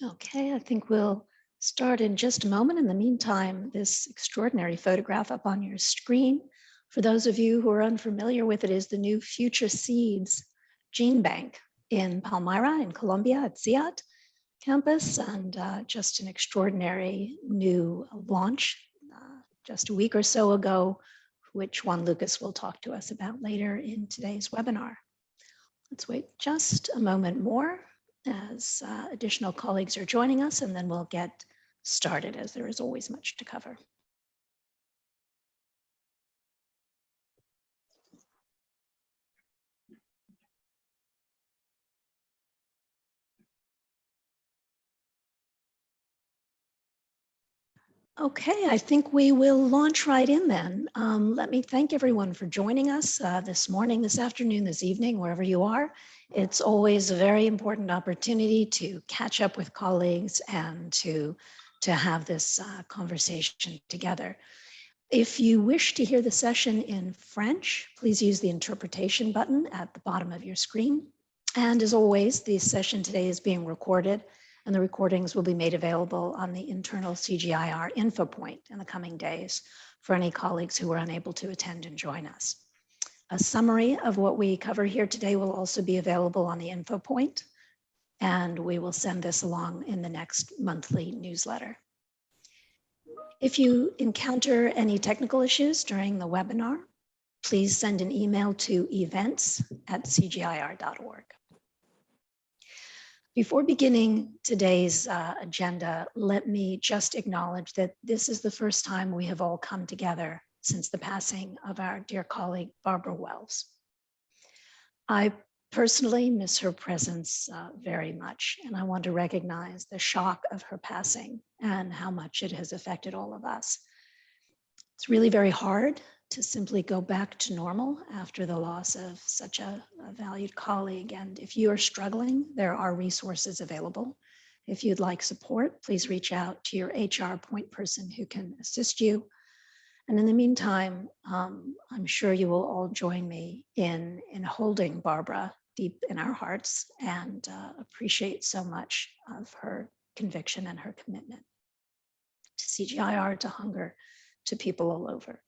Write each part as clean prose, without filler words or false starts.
Okay, I think we'll start in just a moment. In the meantime, this extraordinary photograph up on your screen, for those of you who are unfamiliar with it, is the new Future Seeds Gene Bank in Palmyra in Colombia at CIAT campus, and just an extraordinary new launch just a week or so ago, which Juan Lucas will talk to us about later in today's webinar. Let's wait just a moment more as additional colleagues are joining us, and then we'll get started, as there is always much to cover. Okay, I think we will launch right in then. Let me thank everyone for joining us this morning, this afternoon, this evening, wherever you are. It's always a very important opportunity to catch up with colleagues and to have this conversation together. If you wish to hear the session in French, please use the interpretation button at the bottom of your screen. And as always, the session today is being recorded, and the recordings will be made available on the internal CGIAR info point in the coming days for any colleagues who are unable to attend and join us. A summary of what we cover here today will also be available on the info point, and we will send this along in the next monthly newsletter. If you encounter any technical issues during the webinar, please send an email to events@cgiar.org. Before beginning today's agenda, let me just acknowledge that this is the first time we have all come together since the passing of our dear colleague, Barbara Wells. I personally miss her presence very much, and I want to recognize the shock of her passing and how much it has affected all of us. It's really very hard to simply go back to normal after the loss of such a valued colleague. And if you are struggling, there are resources available. If you'd like support, please reach out to your HR point person who can assist you. And in the meantime, I'm sure you will all join me in holding Barbara deep in our hearts and appreciate so much of her conviction and her commitment to CGIAR, to hunger, to people all over.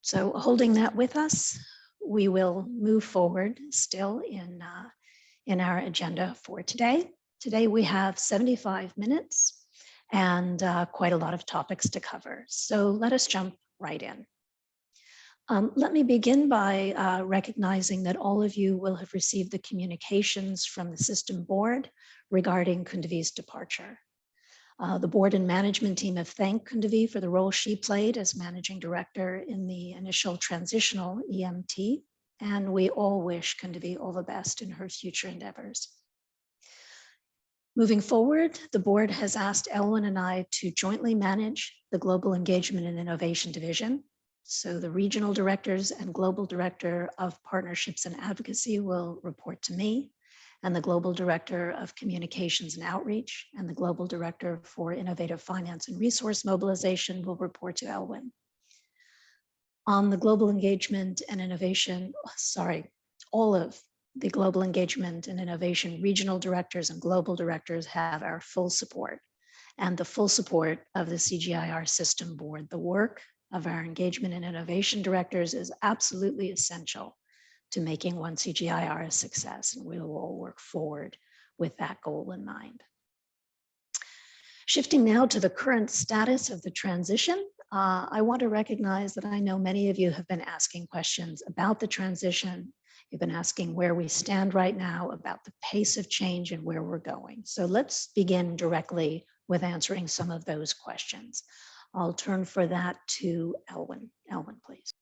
So holding that with us, we will move forward still in our agenda for today. Today we have 75 minutes and quite a lot of topics to cover. So let us jump right in. Let me begin by recognizing that all of you will have received the communications from the system board regarding Kundavi's departure. The board and management team have thanked Kundavi for the role she played as managing director in the initial transitional EMT, and we all wish Kundavi all the best in her future endeavors. Moving forward, the board has asked Elwyn and I to jointly manage the Global Engagement and Innovation Division. So the regional directors and global director of partnerships and advocacy will report to me, and the Global Director of Communications and Outreach and the Global Director for Innovative Finance and Resource Mobilization will report to Elwyn. On the Global Engagement and Innovation, all of the Global Engagement and Innovation regional directors and global directors have our full support and the full support of the CGIAR system board. The work of our engagement and innovation directors is absolutely essential to making One CGIAR a success, and we will all work forward with that goal in mind. Shifting now to the current status of the transition, I want to recognize that I know many of you have been asking questions about the transition. You've been asking where we stand right now, about the pace of change and where we're going. So let's begin directly with answering some of those questions. I'll turn for that to Elwyn. Elwyn, please.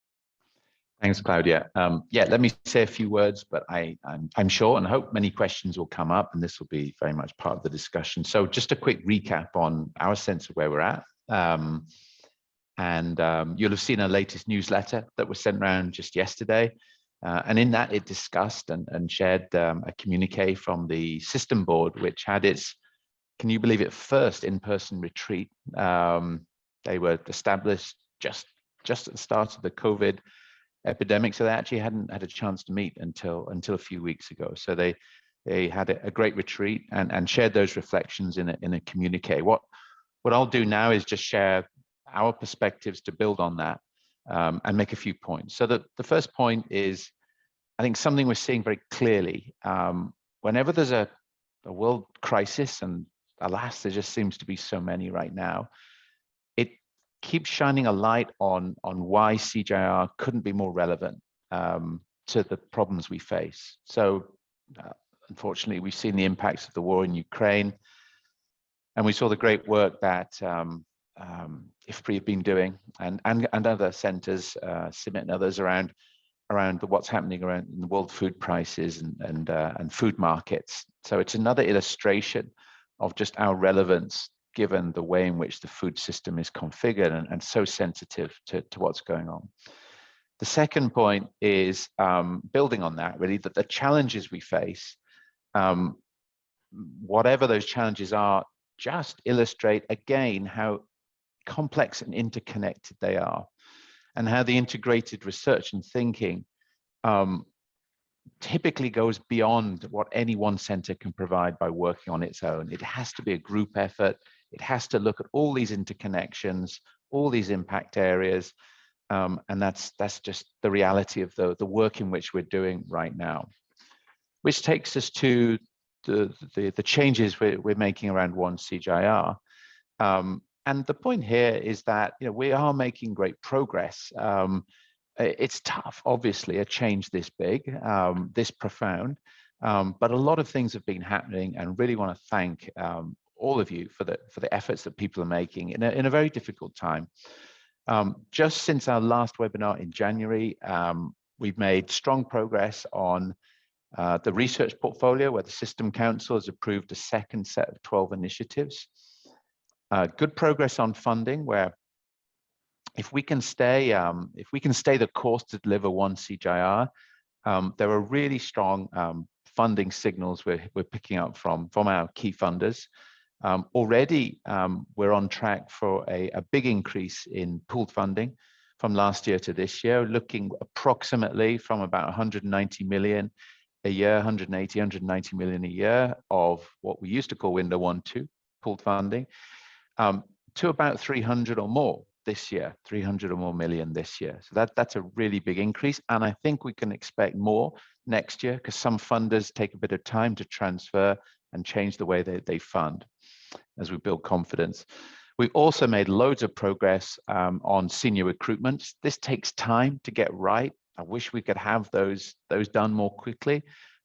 Thanks, Claudia. Let me say a few words, but I'm sure and hope many questions will come up, and this will be very much part of the discussion. So just a quick recap on our sense of where we're at. You'll have seen our latest newsletter that was sent around just yesterday. And in that, it discussed and shared a communique from the system board, which had its, can you believe it, first in-person retreat. They were established just at the start of the COVID epidemic, so they actually hadn't had a chance to meet until a few weeks ago. So they They had a great retreat and shared those reflections in a communique. What I'll do now is just share our perspectives to build on that and make a few points. So the first point is, I think something we're seeing very clearly, whenever there's a world crisis, and alas, there just seems to be so many right now, it keeps shining a light on why CGIAR couldn't be more relevant to the problems we face. So unfortunately, we've seen the impacts of the war in Ukraine, and we saw the great work that IFPRI have been doing, and other centres, CIMMIT and others around what's happening around the world food prices and food markets. So it's another illustration of just our relevance given the way in which the food system is configured and so sensitive to what's going on. The second point is building on that, really, that the challenges we face, whatever those challenges are, just illustrate again how complex and interconnected they are, and how the integrated research and thinking typically goes beyond what any one center can provide by working on its own. It has to be a group effort. It has to look at all these interconnections, all these impact areas, and that's just the reality of the work in which we're doing right now. Which takes us to the changes we're making around One CGIAR. And the point here is that we are making great progress. It's tough, obviously, a change this big, this profound, but a lot of things have been happening, and really want to thank all of you for the efforts that people are making in a very difficult time. Just since our last webinar in January, we've made strong progress on the research portfolio, where the System Council has approved a second set of 12 initiatives. Good progress on funding, where if we can stay the course to deliver One CGIAR, there are really strong funding signals we're picking up from our key funders. Already, we're on track for a big increase in pooled funding from last year to this year, looking approximately from about 190 million a year, 190 million a year of what we used to call window 1-2 pooled funding, to about 300 or more this year, 300 or more million this year. So that's a really big increase, and I think we can expect more next year, because some funders take a bit of time to transfer and change the way they fund as we build confidence. We've also made loads of progress on senior recruitments. This takes time to get right. I wish we could have those done more quickly,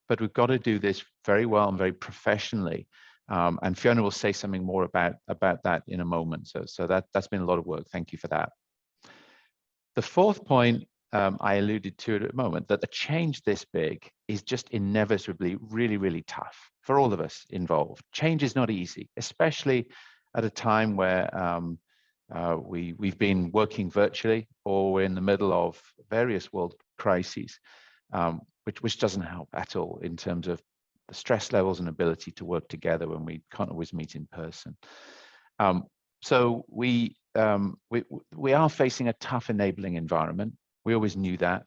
but we've got to do this very well and very professionally. And Fiona will say something more about that in a moment. So that's been a lot of work. Thank you for that. The fourth point I alluded to at a moment, that the change this big is just inevitably really, really tough for all of us involved. Change is not easy, especially at a time where we've been working virtually, or we're in the middle of various world crises, which doesn't help at all in terms of the stress levels and ability to work together when we can't always meet in person. So we are facing a tough enabling environment. We always knew that.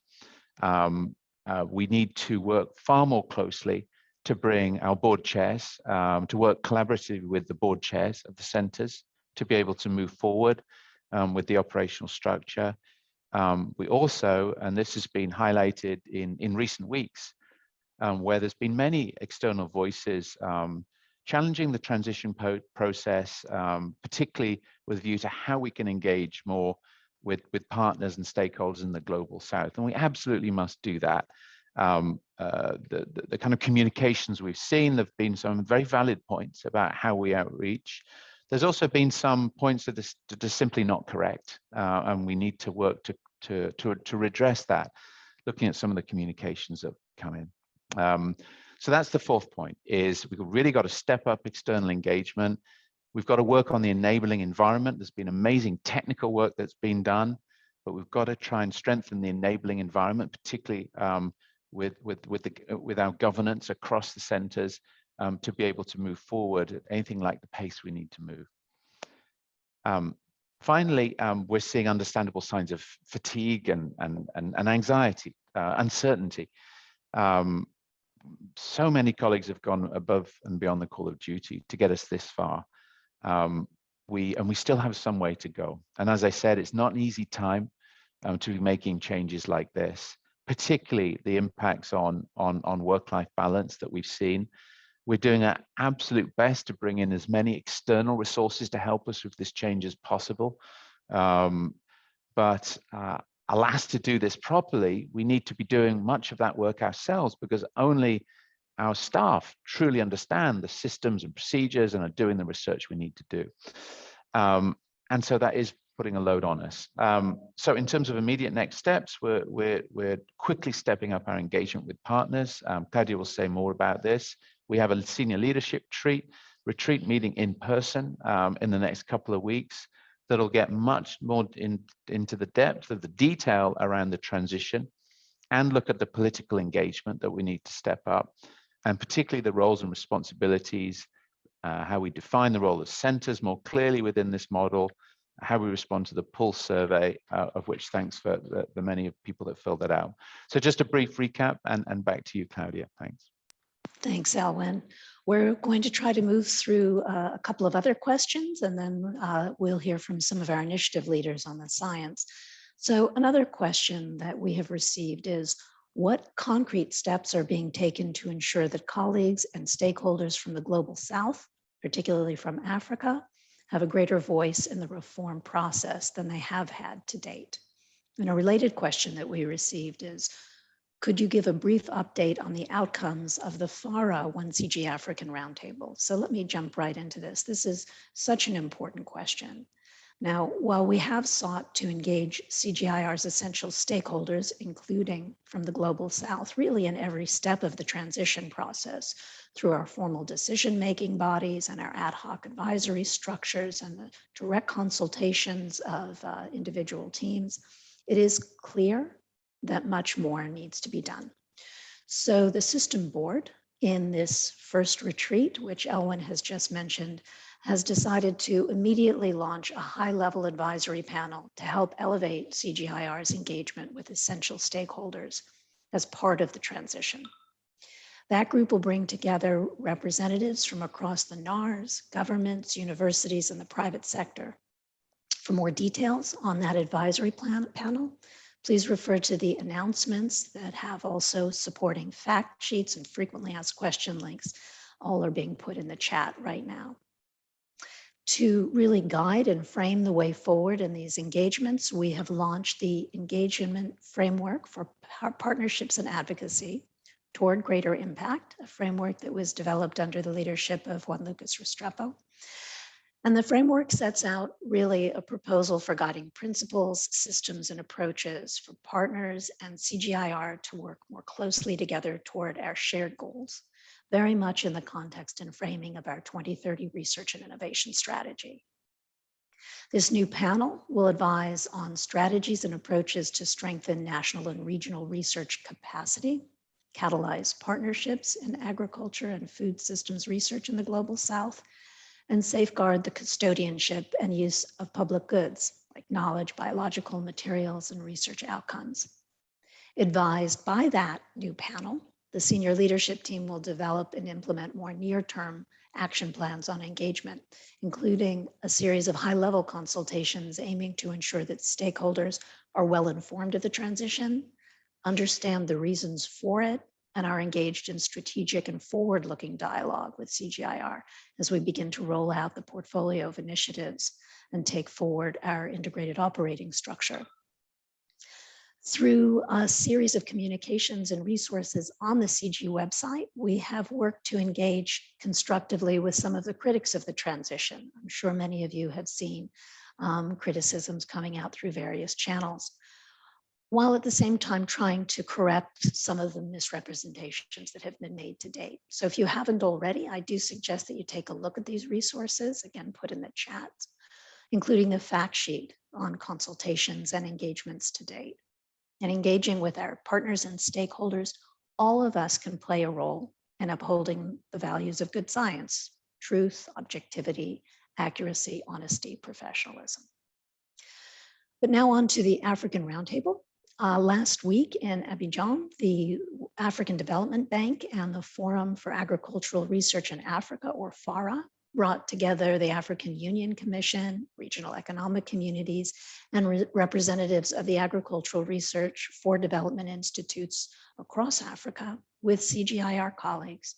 We need to work far more closely to bring our board chairs, to work collaboratively with the board chairs of the centres to be able to move forward with the operational structure. We also, and this has been highlighted in recent weeks, where there's been many external voices challenging the transition process, particularly with a view to how we can engage more with partners and stakeholders in the global south. And we absolutely must do that. The kind of communications we've seen, there have been some very valid points about how we outreach. There's also been some points that are simply not correct, and we need to work to redress that, looking at some of the communications that come in. So that's the fourth point, is we've really got to step up external engagement. We've got to work on the enabling environment. There's been amazing technical work that's been done, but we've got to try and strengthen the enabling environment, particularly with our governance across the centres, to be able to move forward at anything like the pace we need to move. Finally, we're seeing understandable signs of fatigue and anxiety, uncertainty. so many colleagues have gone above and beyond the call of duty to get us this far. We still have some way to go. And as I said, it's not an easy time to be making changes like this, particularly the impacts on work-life balance that we've seen. We're doing our absolute best to bring in as many external resources to help us with this change as possible. But alas, to do this properly, we need to be doing much of that work ourselves, because only our staff truly understand the systems and procedures and are doing the research we need to do. And so that is putting a load on us. So in terms of immediate next steps, we're quickly stepping up our engagement with partners. Claudia will say more about this. We have a senior leadership retreat meeting in person in the next couple of weeks that'll get much more into the depth of the detail around the transition and look at the political engagement that we need to step up, and particularly the roles and responsibilities, how we define the role of centers more clearly within this model, how we respond to the pulse survey, of which thanks for the many people that filled that out. So just a brief recap, and back to you, Claudia. Thanks. Thanks, Elwyn. We're going to try to move through a couple of other questions, and then we'll hear from some of our initiative leaders on the science. So another question that we have received is, what concrete steps are being taken to ensure that colleagues and stakeholders from the Global South, particularly from Africa, have a greater voice in the reform process than they have had to date? And a related question that we received is, could you give a brief update on the outcomes of the FARA 1CG African Roundtable? So let me jump right into this. This is such an important question. Now, while we have sought to engage CGIAR's essential stakeholders, including from the Global South, really in every step of the transition process, through our formal decision-making bodies and our ad hoc advisory structures and the direct consultations of individual teams, it is clear that much more needs to be done. So the system board in this first retreat, which Elwyn has just mentioned, has decided to immediately launch a high-level advisory panel to help elevate CGIAR's engagement with essential stakeholders as part of the transition. That group will bring together representatives from across the NARS, governments, universities, and the private sector. For more details on that advisory panel, please refer to the announcements that have also supporting fact sheets and frequently asked question links. All are being put in the chat right now. To really guide and frame the way forward in these engagements, we have launched the engagement framework for partnerships and advocacy toward greater impact, a framework that was developed under the leadership of Juan Restrepo. And the framework sets out really a proposal for guiding principles, systems, and approaches for partners and CGIAR to work more closely together toward our shared goals, very much in the context and framing of our 2030 research and innovation strategy. This new panel will advise on strategies and approaches to strengthen national and regional research capacity, catalyze partnerships in agriculture and food systems research in the Global South, and safeguard the custodianship and use of public goods like knowledge, biological materials, and research outcomes. Advised by that new panel, the senior leadership team will develop and implement more near-term action plans on engagement, including a series of high-level consultations aiming to ensure that stakeholders are well informed of the transition, understand the reasons for it, and are engaged in strategic and forward-looking dialogue with CGIAR as we begin to roll out the portfolio of initiatives and take forward our integrated operating structure. Through a series of communications and resources on the CG website, we have worked to engage constructively with some of the critics of the transition. I'm sure many of you have seen criticisms coming out through various channels, while at the same time trying to correct some of the misrepresentations that have been made to date. So if you haven't already, I do suggest that you take a look at these resources, again, put in the chat, including the fact sheet on consultations and engagements to date. And engaging with our partners and stakeholders, all of us can play a role in upholding the values of good science: truth, objectivity, accuracy, honesty, professionalism. But now on to the African Roundtable. Last week in Abidjan, the African Development Bank and the Forum for Agricultural Research in Africa, or FARA, brought together the African Union Commission, regional economic communities, and representatives of the agricultural research for development institutes across Africa with CGIAR colleagues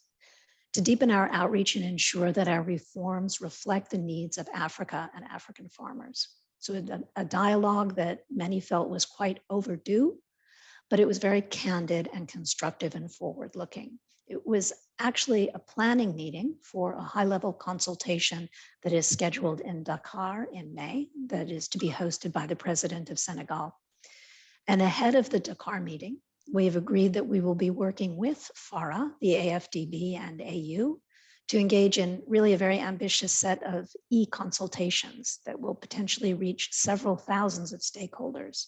to deepen our outreach and ensure that our reforms reflect the needs of Africa and African farmers. So a dialogue that many felt was quite overdue, but it was very candid and constructive and forward-looking. It was actually a planning meeting for a high-level consultation that is scheduled in Dakar in May, that is to be hosted by the President of Senegal. And ahead of the Dakar meeting, we have agreed that we will be working with FARA, the AFDB and AU, to engage in really a very ambitious set of e-consultations that will potentially reach several thousands of stakeholders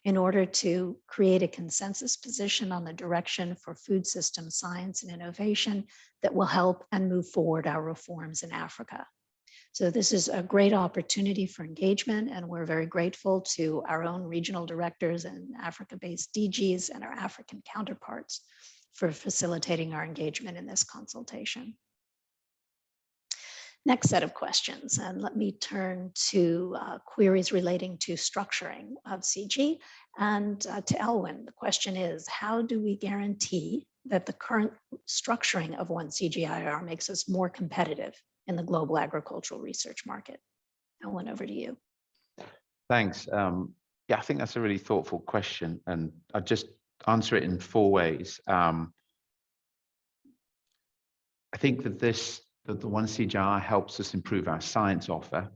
in order to create a consensus position on the direction for food system science and innovation that will help and move forward our reforms in Africa. So this is a great opportunity for engagement, and we're very grateful to our own regional directors and Africa-based DGs and our African counterparts for facilitating our engagement in this consultation. Next set of questions, and let me turn to queries relating to structuring of CG. And to Elwyn, the question is, how do we guarantee that the current structuring of one CGIAR makes us more competitive in the global agricultural research market? Elwyn, over to you. Thanks. Yeah, I think that's a really thoughtful question, and I'll just answer it in 4 ways. I think that the One CGIAR helps us improve our science offer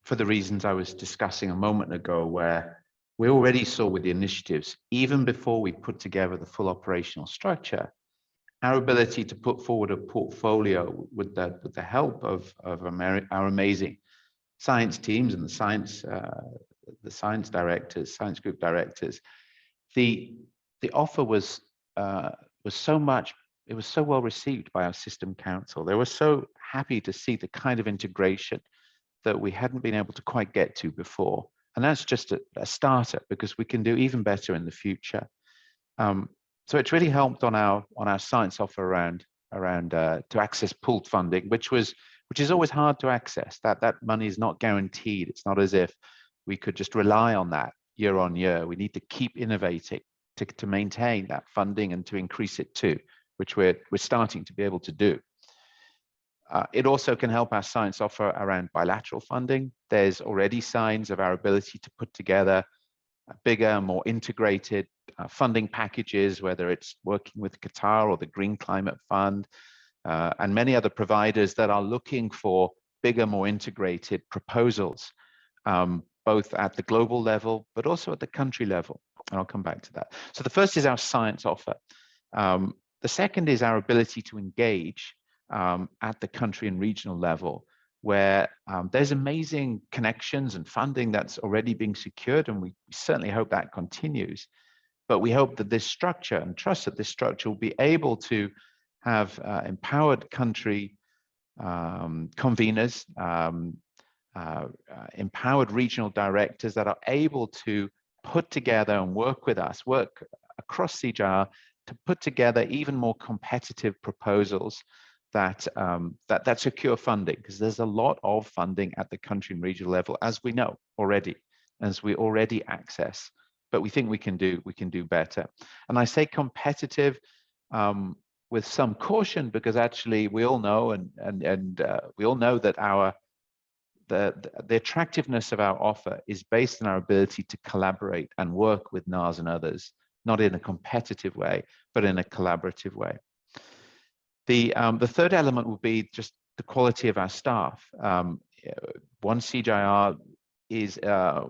for the reasons I was discussing a moment ago, where we already saw with the initiatives, even before we put together the full operational structure, our ability to put forward a portfolio with the help of our amazing science teams and the science directors, science group directors. The offer was so much. It was so well received by our system council. They were so happy to see the kind of integration that we hadn't been able to quite get to before. And that's just a starter, because we can do even better in the future. So it's really helped on our science offer around to access pooled funding, which is always hard to access. That money is not guaranteed. It's not as if we could just rely on that year on year. We need to keep innovating to maintain that funding and to increase it too, which we're starting to be able to do. It also can help our science offer around bilateral funding. There's already signs of our ability to put together bigger, more integrated funding packages, whether it's working with Qatar or the Green Climate Fund, and many other providers that are looking for bigger, more integrated proposals, both at the global level, but also at the country level. And I'll come back to that. So the first is our science offer. The second is our ability to engage at the country and regional level, where there's amazing connections and funding that's already being secured, and we certainly hope that continues. But we hope that this structure, and trust that this structure, will be able to have empowered country conveners, empowered regional directors that are able to put together and work with us, work across CGIAR to put together even more competitive proposals that secure funding, because there's a lot of funding at the country and regional level, as we know already, as we already access, but we think we can do better. And I say competitive with some caution, because actually we all know we all know that the attractiveness of our offer is based on our ability to collaborate and work with NARS and others, not in a competitive way, but in a collaborative way. The third element will be just the quality of our staff. One CGIAR is,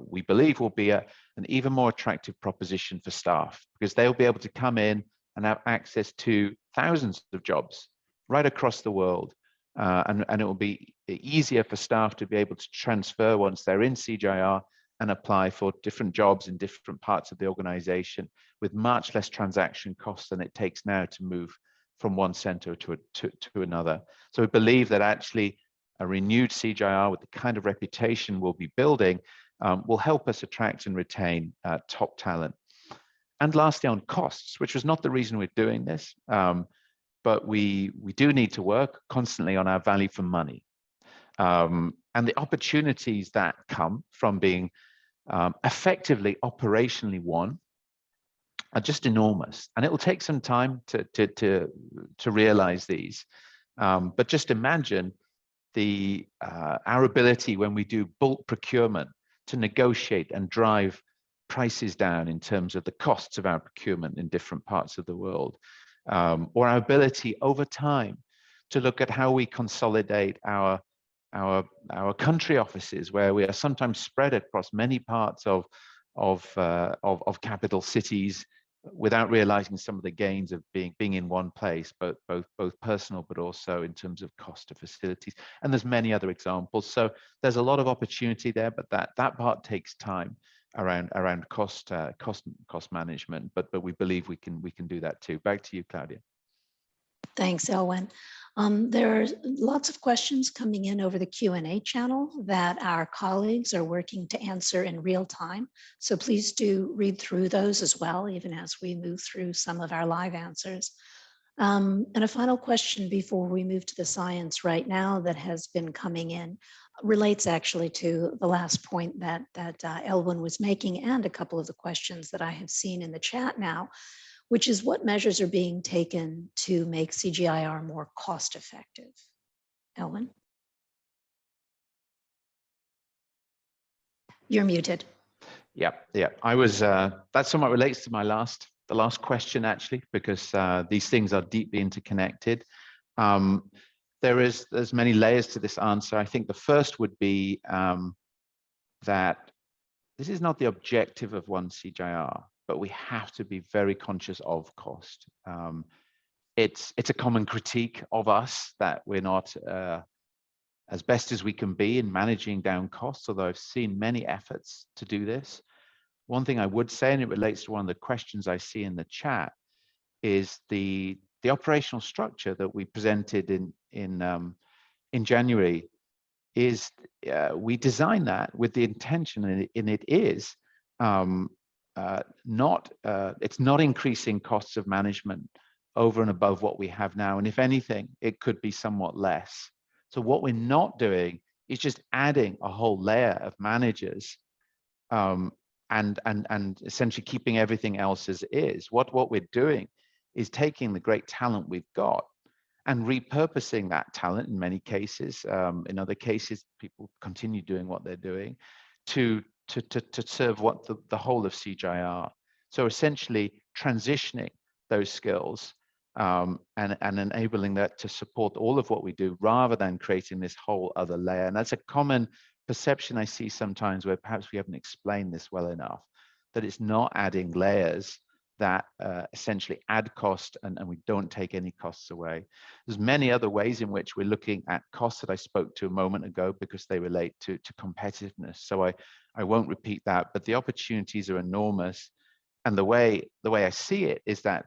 we believe, will be an even more attractive proposition for staff, because they'll be able to come in and have access to thousands of jobs right across the world. And it will be easier for staff to be able to transfer once they're in CGIAR and apply for different jobs in different parts of the organization with much less transaction costs than it takes now to move from one center to another. So we believe that actually a renewed CGIAR with the kind of reputation we'll be building will help us attract and retain top talent. And lastly, on costs, which was not the reason we're doing this, but we do need to work constantly on our value for money. And the opportunities that come from being effectively operationally one are just enormous. And it will take some time to realize these. But just imagine our ability when we do bulk procurement to negotiate and drive prices down in terms of the costs of our procurement in different parts of the world, or our ability over time to look at how we consolidate our country offices, where we are sometimes spread across many parts of capital cities without realizing some of the gains of being in one place, both personal, but also in terms of cost of facilities. And there's many other examples. So there's a lot of opportunity there, but that part takes time around cost management. But we believe we can do that too. Back to you, Claudia. Thanks, Elwyn. There are lots of questions coming in over the Q&A channel that our colleagues are working to answer in real time. So please do read through those as well, even as we move through some of our live answers. And a final question before we move to the science right now that has been coming in relates actually to the last point that Elwyn was making, and a couple of the questions that I have seen in the chat now, which is what measures are being taken to make CGIAR more cost effective? Elwyn? You're muted. Yeah. I was, that somewhat relates to the last question actually, because these things are deeply interconnected. There's many layers to this answer. I think the first would be that this is not the objective of one CGIAR, but we have to be very conscious of cost. It's a common critique of us that we're not as best as we can be in managing down costs, although I've seen many efforts to do this. One thing I would say, and it relates to one of the questions I see in the chat, is the operational structure that we presented in January is we designed that with the intention, and it is it's not increasing costs of management over and above what we have now. And if anything, it could be somewhat less. So what we're not doing is just adding a whole layer of managers and essentially keeping everything else as is. What we're doing is taking the great talent we've got and repurposing that talent in many cases. In other cases, people continue doing what they're doing to serve what the whole of CGIAR. So essentially transitioning those skills and enabling that to support all of what we do, rather than creating this whole other layer. And that's a common perception I see sometimes, where perhaps we haven't explained this well enough, that it's not adding layers that essentially add cost and we don't take any costs away. There's many other ways in which we're looking at costs that I spoke to a moment ago, because they relate to competitiveness. So I won't repeat that, but the opportunities are enormous. And the way I see it is that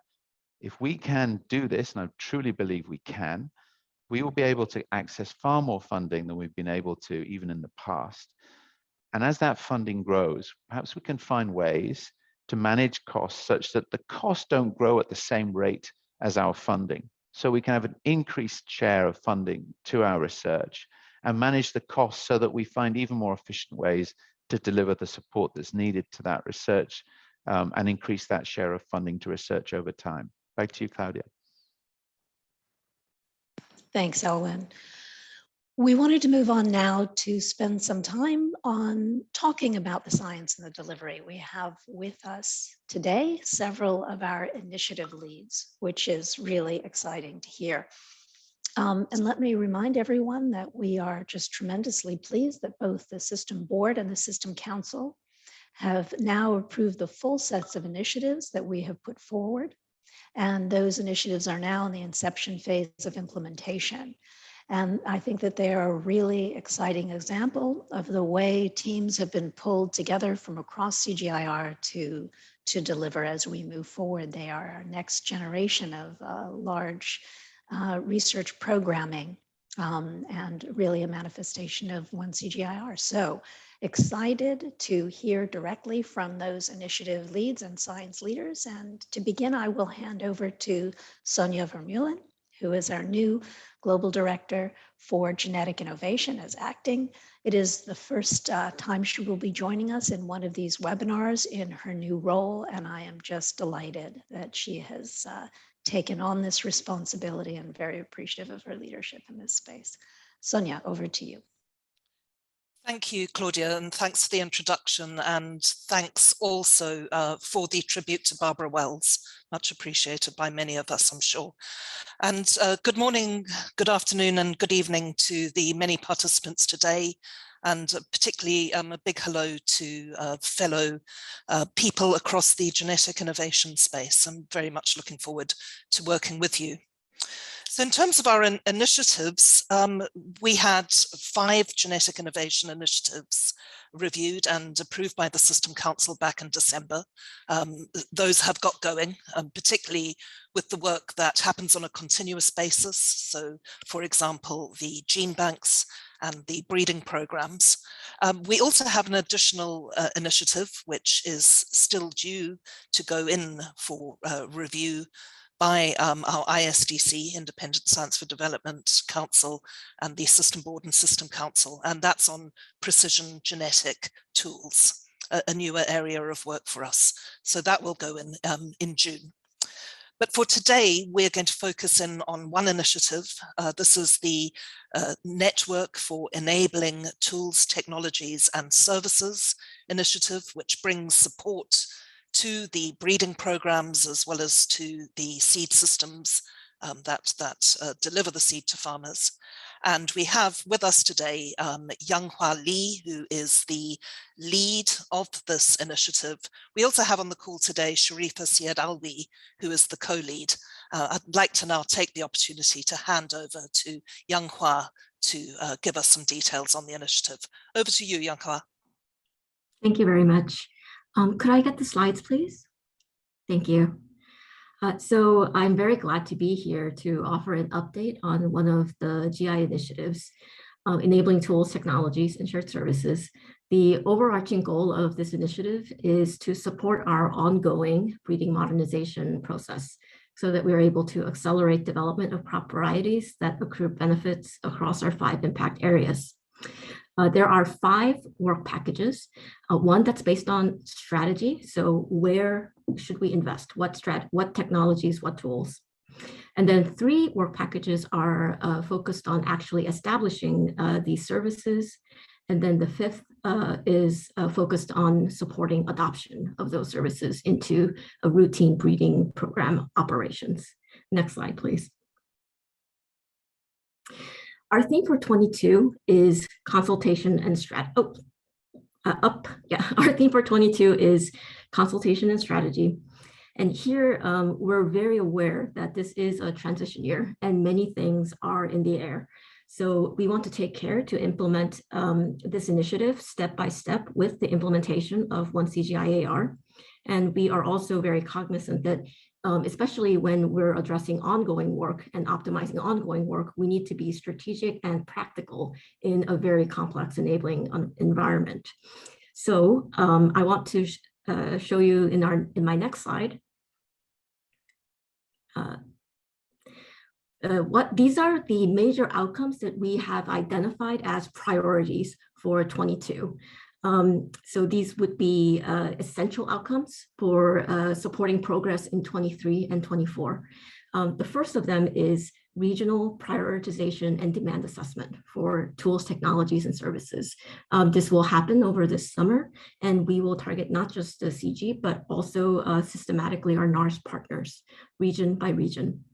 if we can do this, and I truly believe we can, we will be able to access far more funding than we've been able to even in the past. And as that funding grows, perhaps we can find ways to manage costs such that the costs don't grow at the same rate as our funding. So we can have an increased share of funding to our research and manage the costs so that we find even more efficient ways to deliver the support that's needed to that research and increase that share of funding to research over time. Back to you, Claudia. Thanks, Elwyn. We wanted to move on now to spend some time on talking about the science and the delivery. We have with us today several of our initiative leads, which is really exciting to hear. And let me remind everyone that we are just tremendously pleased that both the System Board and the System Council have now approved the full sets of initiatives that we have put forward. And those initiatives are now in the inception phase of implementation. And I think that they are a really exciting example of the way teams have been pulled together from across CGIAR to deliver as we move forward. They are our next generation of large research programming and really a manifestation of one CGIAR. So excited to hear directly from those initiative leads and science leaders. And to begin, I will hand over to Sonia Vermeulen, who is our new Global Director for Genetic Innovation as acting. It is the first time she will be joining us in one of these webinars in her new role, and I am just delighted that she has taken on this responsibility and very appreciative of her leadership in this space. Sonia, over to you. Thank you, Claudia, and thanks for the introduction, and thanks also for the tribute to Barbara Wells, much appreciated by many of us, I'm sure. And good morning, good afternoon, and good evening to the many participants today, and particularly a big hello to fellow people across the genetic innovation space. I'm very much looking forward to working with you. So in terms of our initiatives, we had 5 genetic innovation initiatives reviewed and approved by the System Council back in December. Those have got going, particularly with the work that happens on a continuous basis. So, for example, the gene banks and the breeding programs. We also have an additional initiative, which is still due to go in for review by our ISDC, Independent Science for Development Council, and the System Board and System Council, and that's on precision genetic tools, a newer area of work for us. So that will go in June. But for today, we're going to focus in on one initiative. This is the Network for Enabling Tools, Technologies and Services initiative, which brings support to the breeding programs as well as to the seed systems that deliver the seed to farmers. And we have with us today Yanghua Li, who is the lead of this initiative. We also have on the call today Sharifa Syed Alwi, who is the co-lead. I'd like to now take the opportunity to hand over to Yanghua to give us some details on the initiative. Over to you, Yanghua. Thank you very much. Could I get the slides, please? Thank you. So I'm very glad to be here to offer an update on one of the GI initiatives, enabling tools, technologies, and shared services. The overarching goal of this initiative is to support our ongoing breeding modernization process so that we're able to accelerate development of crop varieties that accrue benefits across our 5 impact areas. There are 5 work packages, one that's based on strategy. So where should we invest? What technologies, what tools? And then 3 work packages are focused on actually establishing these services. And then the 5th is focused on supporting adoption of those services into a routine breeding program operations. Next slide, please. Our theme for 22 is consultation and strategy. Our theme for 22 is consultation and strategy. And here we're very aware that this is a transition year and many things are in the air. So we want to take care to implement this initiative step by step with the implementation of one CGIAR. And we are also very cognizant that especially when we're addressing ongoing work and optimizing ongoing work, we need to be strategic and practical in a very complex enabling environment. So I want to show you in my next slide. These are the major outcomes that we have identified as priorities for 22. So these would be essential outcomes for supporting progress in 23 and 24. The first of them is regional prioritization and demand assessment for tools, technologies, and services. This will happen over this summer, and we will target not just the CG, but also systematically our NARS partners, region by region.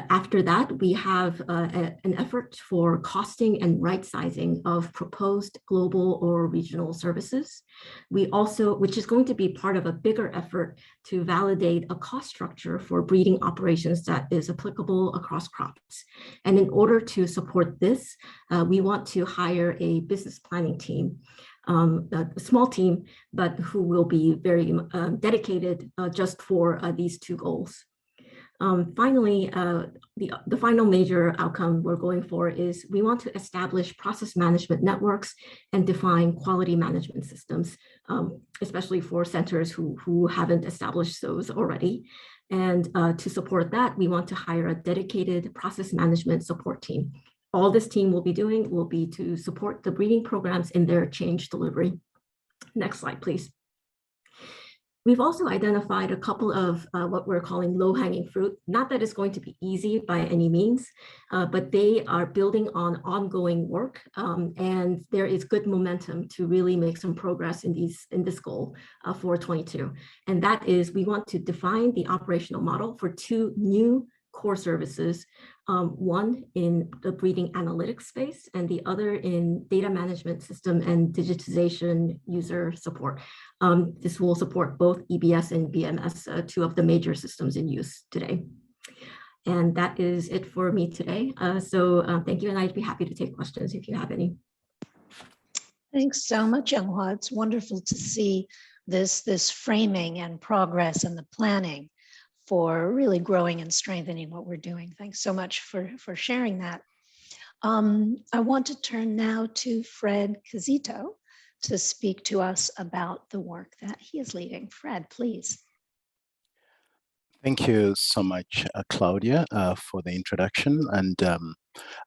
After that, we have an effort for costing and right sizing of proposed global or regional services. We also, which is going to be part of a bigger effort to validate a cost structure for breeding operations that is applicable across crops. And in order to support this, we want to hire a business planning team, a small team, but who will be very dedicated just for these 2 goals. Finally, the final major outcome we're going for is we want to establish process management networks and define quality management systems, especially for centers who haven't established those already. And to support that, we want to hire a dedicated process management support team. All this team will be doing will be to support the breeding programs in their change delivery. Next slide, please. We've also identified a couple of what we're calling low-hanging fruit. Not that it's going to be easy by any means, but they are building on ongoing work, and there is good momentum to really make some progress in this goal for 22. And that is, we want to define the operational model for 2 new core services, one in the breeding analytics space and the other in data management system and digitization user support. This will support both EBS and BMS, 2 of the major systems in use today. And that is it for me today. Thank you, and I'd be happy to take questions if you have any. Thanks so much, Younghwa. It's wonderful to see this framing and progress and the planning for really growing and strengthening what we're doing. Thanks so much for sharing that. I want to turn now to Fred Casito to speak to us about the work that he is leading. Fred, please. Thank you so much, Claudia, for the introduction. And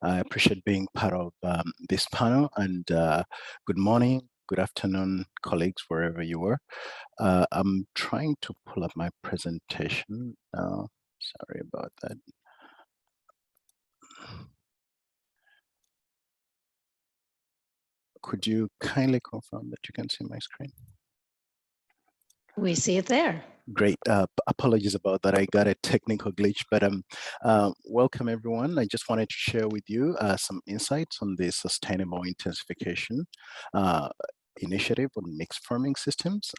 I appreciate being part of this panel. And good morning, good afternoon, colleagues, wherever you are. I'm trying to pull up my presentation now. Sorry about that. Could you kindly confirm that you can see my screen? We see it there. Great. Apologies about that. I got a technical glitch, but welcome everyone. I just wanted to share with you some insights on the sustainable intensification initiative on mixed farming systems.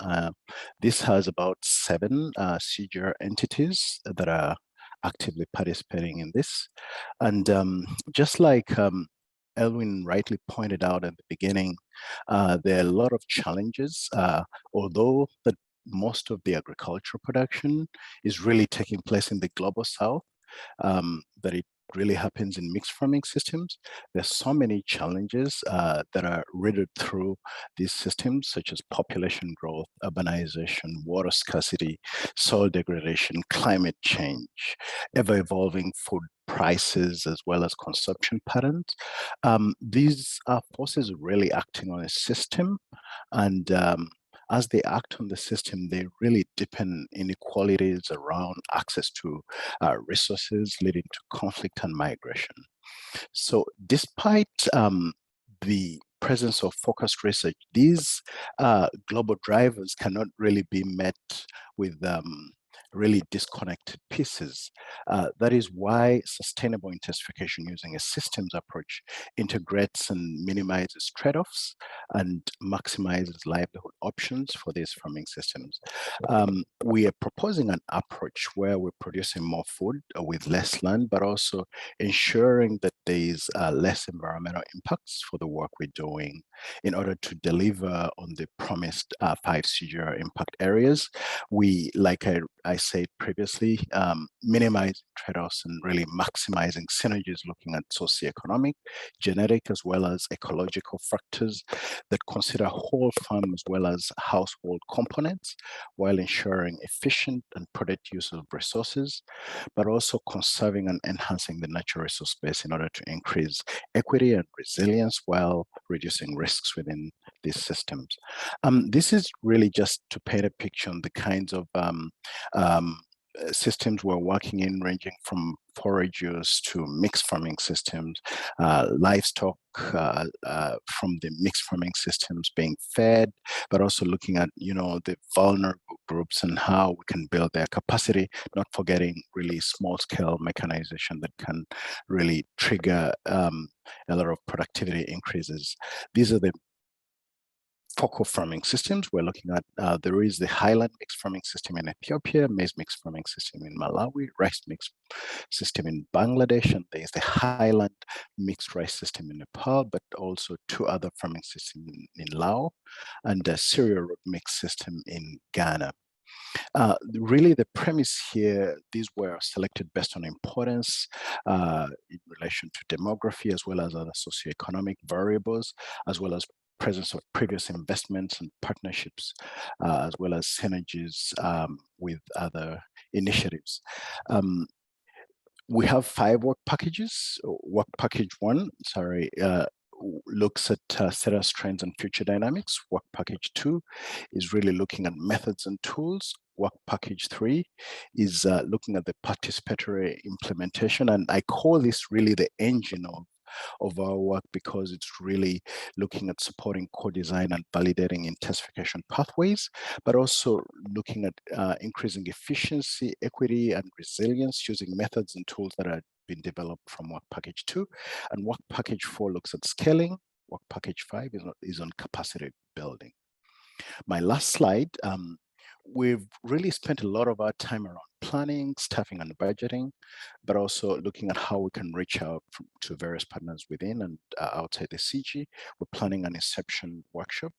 This has about 7 CGIAR entities that are actively participating in this. And just like Elwyn rightly pointed out at the beginning, there are a lot of challenges, although most of the agricultural production is really taking place in the global south, that it really happens in mixed farming systems. There's so many challenges that are riddled through these systems, such as population growth, urbanization, water scarcity, soil degradation, climate change, ever-evolving food prices, as well as consumption patterns. These are forces really acting on a system, and as they act on the system, they really deepen inequalities around access to resources, leading to conflict and migration. So despite the presence of focused research, these global drivers cannot really be met with really disconnected pieces. That is why sustainable intensification using a systems approach integrates and minimizes trade-offs and maximizes livelihood options for these farming systems. We are proposing an approach where we're producing more food with less land, but also ensuring that there is less environmental impacts for the work we're doing in order to deliver on the promised 5 CGIAR impact areas. We, like I said previously, minimize trade-offs and really maximizing synergies, looking at socioeconomic, genetic, as well as ecological factors that consider whole farm as well as household components, while ensuring efficient and prudent use of resources, but also conserving and enhancing the natural resource base in order to increase equity and resilience while reducing risks within these systems. This is really just to paint a picture on the kinds of systems we're working in, ranging from forage use to mixed farming systems, livestock from the mixed farming systems being fed, but also looking at, the vulnerable groups and how we can build their capacity, not forgetting really small scale mechanization that can really trigger a lot of productivity increases. These are the focal farming systems we're looking at. There is the highland mixed farming system in Ethiopia, maize mixed farming system in Malawi, rice mixed system in Bangladesh, and there's the highland mixed rice system in Nepal, but also 2 other farming systems in Laos, and a cereal root mixed system in Ghana. Really, the premise here, these were selected based on importance in relation to demography, as well as other socioeconomic variables, as well as presence of previous investments and partnerships, as well as synergies with other initiatives. We have 5 work packages. Work package 1, looks at status trends and future dynamics. Work package 2 is really looking at methods and tools. Work package 3 is looking at the participatory implementation. And I call this really the engine of our work, because it's really looking at supporting co-design and validating intensification pathways, but also looking at increasing efficiency, equity, and resilience using methods and tools that are been developed from work package 2. And work package 4 looks at scaling. Work package 5 is on capacity building. My last slide, we've really spent a lot of our time around planning, staffing, and budgeting, but also looking at how we can reach out to various partners within and outside the CG. We're planning an inception workshop,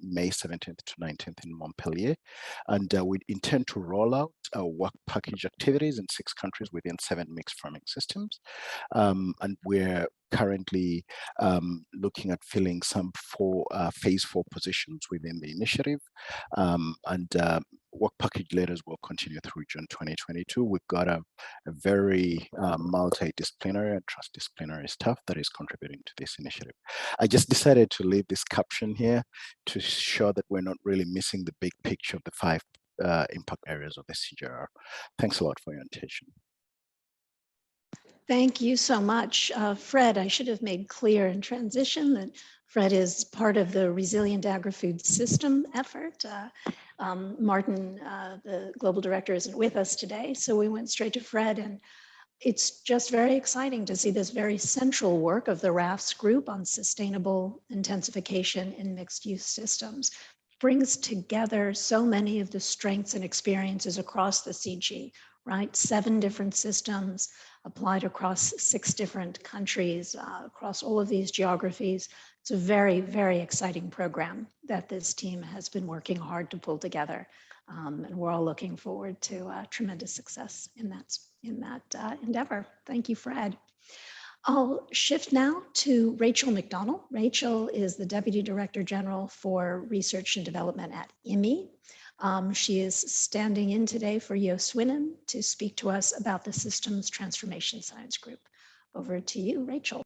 May 17th to 19th in Montpellier, and we intend to roll out work package activities in 6 countries within 7 mixed farming systems. And we're currently looking at filling some phase 4 positions within the initiative, and work package leaders will continue through June 2022. We've got a very multidisciplinary and transdisciplinary staff that is contributing to this initiative. I just decided to leave this caption here to show that we're not really missing the big picture of the 5 impact areas of the CGIAR. Thanks a lot for your attention. Thank you so much. Fred, I should have made clear in transition that Fred is part of the Resilient Agri-Food System effort. Martin, the global director, isn't with us today, so we went straight to Fred, and it's just very exciting to see this very central work of the RAFS group on sustainable intensification in mixed-use systems. Brings together so many of the strengths and experiences across the CG, right? 7 different systems applied across 6 different countries, across all of these geographies. It's a very, very exciting program that this team has been working hard to pull together. And we're all looking forward to tremendous success in that endeavor. Thank you, Fred. I'll shift now to Rachel McDonald. Rachel is the Deputy Director General for Research and Development at IMI. She is standing in today for Yo Swinen to speak to us about the Systems Transformation Science Group. Over to you, Rachel.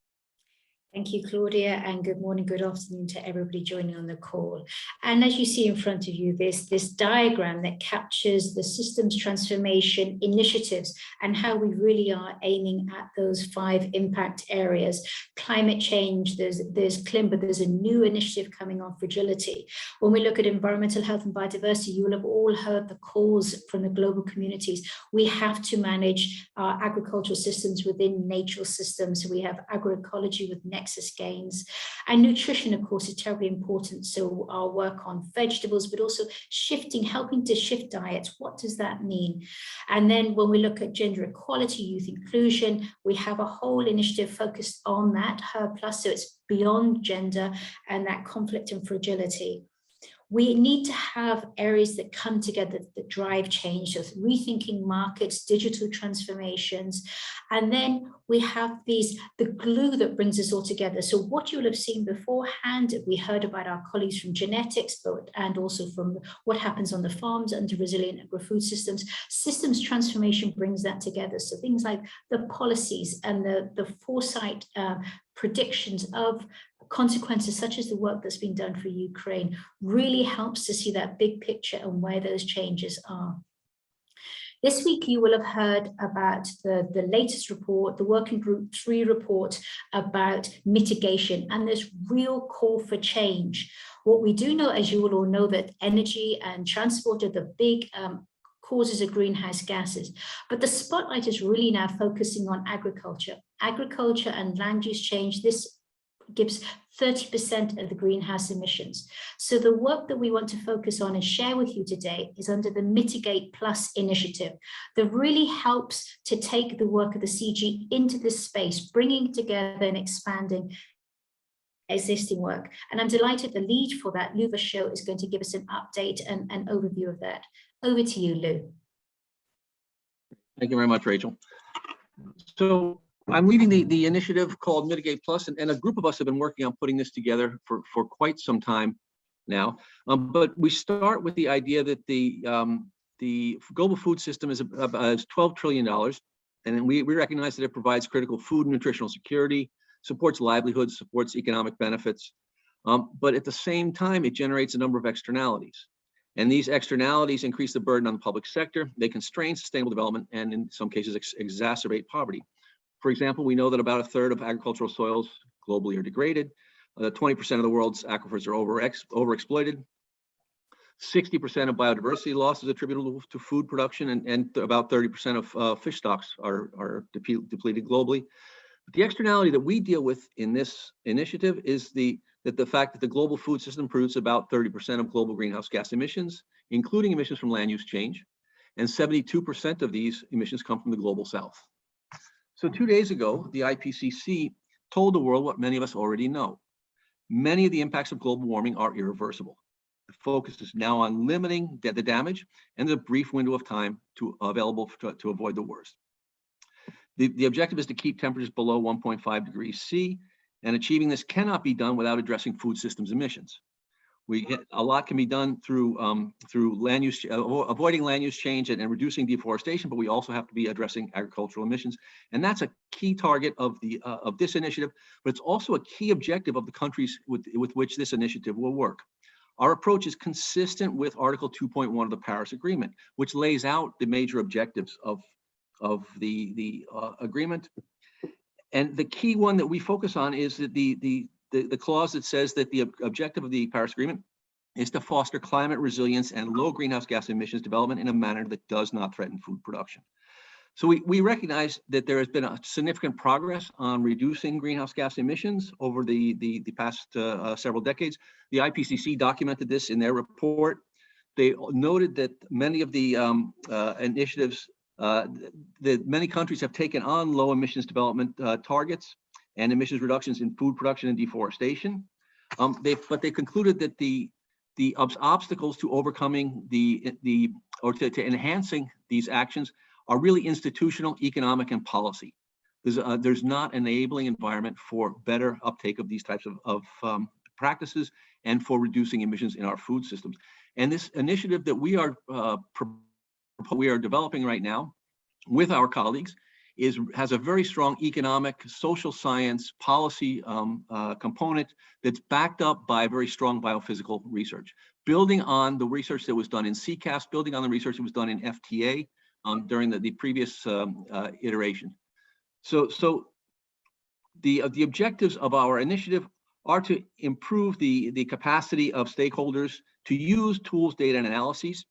Thank you, Claudia, and good morning, good afternoon to everybody joining on the call. And as you see in front of you, this diagram that captures the systems transformation initiatives and how we really are aiming at those 5 impact areas. Climate change, there's CLIM, but there's a new initiative coming on fragility. When we look at environmental health and biodiversity, you will have all heard the calls from the global communities. We have to manage our agricultural systems within natural systems. So we have agroecology with nexus gains, and nutrition, of course, is terribly important. So our work on vegetables, but also helping to shift diets. What does that mean? And then when we look at gender equality, youth inclusion, we have a whole initiative focused on that, Her Plus, so it's beyond gender and that conflict and fragility. We need to have areas that come together that drive change, so rethinking markets, digital transformations, and then we have the glue that brings us all together. So what you'll have seen beforehand, we heard about our colleagues from genetics, and also from what happens on the farms under resilient agri-food systems. Systems transformation brings that together. So things like the policies and the foresight predictions of consequences such as the work that's been done for Ukraine really helps to see that big picture and where those changes are. This week, you will have heard about the latest report, the Working Group 3 report about mitigation and this real call for change. What we do know, as you will all know, that energy and transport are the big causes of greenhouse gases, but the spotlight is really now focusing on agriculture. Agriculture and land use change, this gives 30% of the greenhouse emissions. So the work that we want to focus on and share with you today is under the Mitigate Plus initiative that really helps to take the work of the CG into this space, bringing together and expanding existing work. And I'm delighted the lead for that, Luva Show, is going to give us an update and an overview of that. Over to you, Lou. Thank you very much, Rachel. So I'm leading the initiative called Mitigate Plus, and a group of us have been working on putting this together for quite some time now. But we start with the idea that the global food system is $12 trillion, and we recognize that it provides critical food and nutritional security, supports livelihoods, supports economic benefits, but at the same time, it generates a number of externalities. And these externalities increase the burden on the public sector. They constrain sustainable development and in some cases exacerbate poverty. For example, we know that about a third of agricultural soils globally are degraded. 20% of the world's aquifers are overexploited. 60% of biodiversity loss is attributable to food production, and about 30% of fish stocks are depleted globally. But the externality that we deal with in this initiative is the fact that the global food system produces about 30% of global greenhouse gas emissions, including emissions from land use change, and 72% of these emissions come from the global south. So 2 days ago, the IPCC told the world what many of us already know. Many of the impacts of global warming are irreversible. The focus is now on limiting the damage and the brief window of time available to avoid the worst. The objective is to keep temperatures below 1.5 degrees C, and achieving this cannot be done without addressing food systems emissions. A lot can be done through land use, avoiding land use change and reducing deforestation, but we also have to be addressing agricultural emissions, and that's a key target of this initiative. But it's also a key objective of the countries with which this initiative will work. Our approach is consistent with Article 2.1 of the Paris Agreement, which lays out the major objectives of the agreement. And the key one that we focus on is that the clause that says that the objective of the Paris Agreement is to foster climate resilience and low greenhouse gas emissions development in a manner that does not threaten food production. So we recognize that there has been a significant progress on reducing greenhouse gas emissions over the past several decades. The IPCC documented this in their report. They noted that many of the initiatives, that many countries have taken on low emissions development targets and emissions reductions in food production and deforestation. But they concluded that the obstacles to overcoming to enhancing these actions are really institutional, economic, and policy. There's not an enabling environment for better uptake of these types of practices and for reducing emissions in our food systems. And this initiative that we are developing right now with our colleagues has a very strong economic, social science, policy component that's backed up by very strong biophysical research, building on the research that was done in CCAS, building on the research that was done in FTA during the previous iteration. So the objectives of our initiative are to improve the capacity of stakeholders to use tools, data, and analyses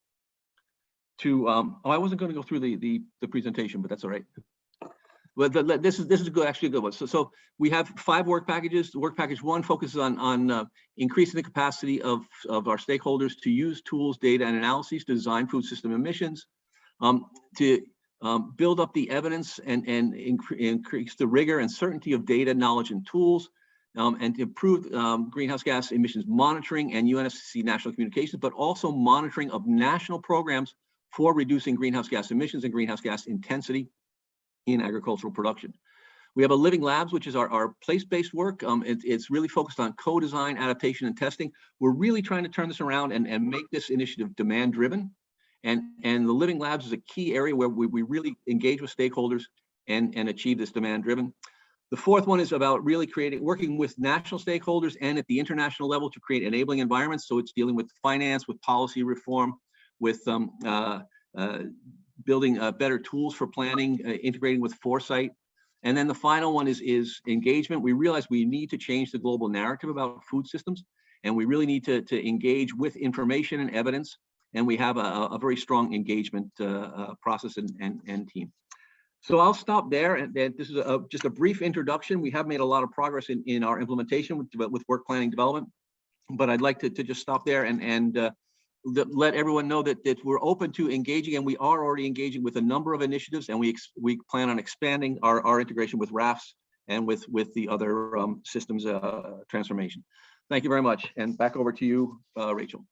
to, I wasn't going to go through the presentation, but that's all right. But this is good, actually a good one. So we have 5 work packages. Work package 1 focuses on increasing the capacity of our stakeholders to use tools, data, and analyses to design food system emissions, to build up the evidence and increase the rigor and certainty of data, knowledge, and tools, and to improve greenhouse gas emissions monitoring and UNFCCC national communications, but also monitoring of national programs for reducing greenhouse gas emissions and greenhouse gas intensity in agricultural production. We have a Living Labs, which is our place-based work. It's really focused on co-design, adaptation, and testing. We're really trying to turn this around and make this initiative demand-driven. And the Living Labs is a key area where we really engage with stakeholders and achieve this demand-driven. The 4th one is about really working with national stakeholders and at the international level to create enabling environments. So it's dealing with finance, with policy reform, with building better tools for planning, integrating with foresight. And then the final one is engagement. We realize we need to change the global narrative about food systems, and we really need to engage with information and evidence. And we have a very strong engagement process and team. So I'll stop there. And this is just a brief introduction. We have made a lot of progress in our implementation with work planning development, but I'd like to just stop there and let everyone know that we're open to engaging, and we are already engaging with a number of initiatives, and we plan on expanding our integration with RAFs and with the other systems transformation. Thank you very much, and back over to you, Rachel.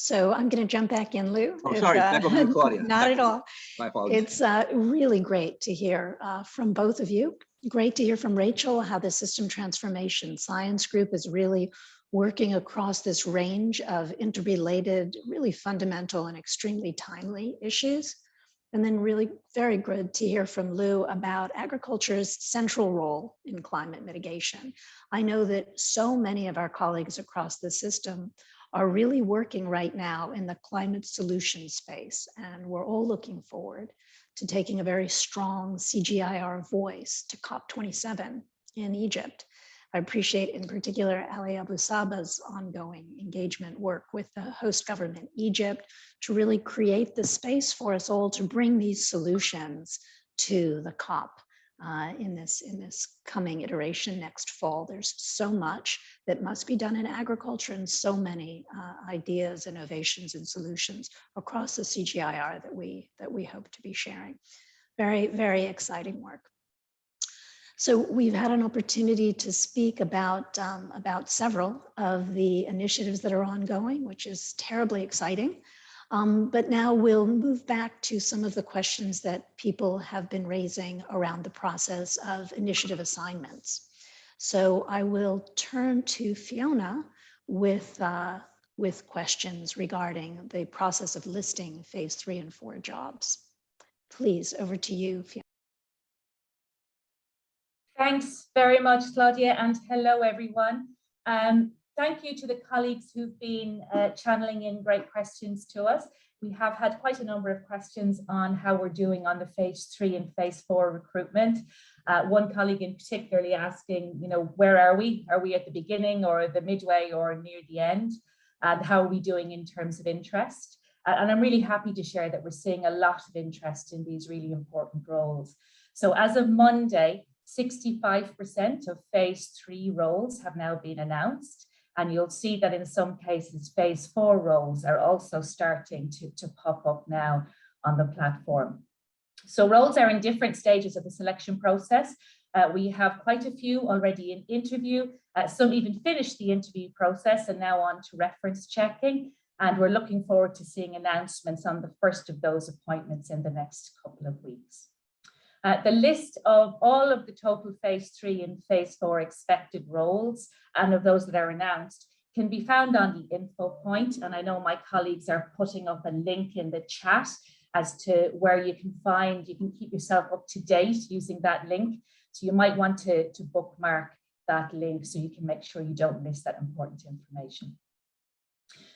So I'm going to jump back in, Lou. Oh, sorry, back over to you, Claudia. Not at all. My apologies. It's really great to hear from both of you. Great to hear from Rachel how the System Transformation Science Group is really working across this range of interrelated, really fundamental and extremely timely issues. And then really very good to hear from Lou about agriculture's central role in climate mitigation. I know that so many of our colleagues across the system are really working right now in the climate solution space. And we're all looking forward to taking a very strong CGIAR voice to COP27 in Egypt. I appreciate in particular Ali Abu Saba's ongoing engagement work with the host government, Egypt, to really create the space for us all to bring these solutions to the COP in this coming iteration next fall. There's so much that must be done in agriculture and so many ideas, innovations, and solutions across the CGIAR that we hope to be sharing. Very, very exciting work. So we've had an opportunity to speak about several of the initiatives that are ongoing, which is terribly exciting. But now we'll move back to some of the questions that people have been raising around the process of initiative assignments. So I will turn to Fiona with questions regarding the process of listing phase 3 and 4 jobs. Please, over to you, Fiona. Thanks very much, Claudia, and hello, everyone. Thank you to the colleagues who've been channeling in great questions to us. We have had quite a number of questions on how we're doing on the phase 3 and phase 4 recruitment. One colleague in particularly asking, where are we? Are we at the beginning or the midway or near the end? And how are we doing in terms of interest? And I'm really happy to share that we're seeing a lot of interest in these really important roles. So as of Monday, 65% of phase 3 roles have now been announced. And you'll see that in some cases, phase 4 roles are also starting to pop up now on the platform. So roles are in different stages of the selection process. We have quite a few already in interview. Some even finished the interview process and now on to reference checking. And we're looking forward to seeing announcements on the first of those appointments in the next couple of weeks. The list of all of the total phase 3 and phase 4 expected roles and of those that are announced can be found on the info point. And I know my colleagues are putting up a link in the chat as to where you can keep yourself up to date using that link. So you might want to bookmark that link so you can make sure you don't miss that important information.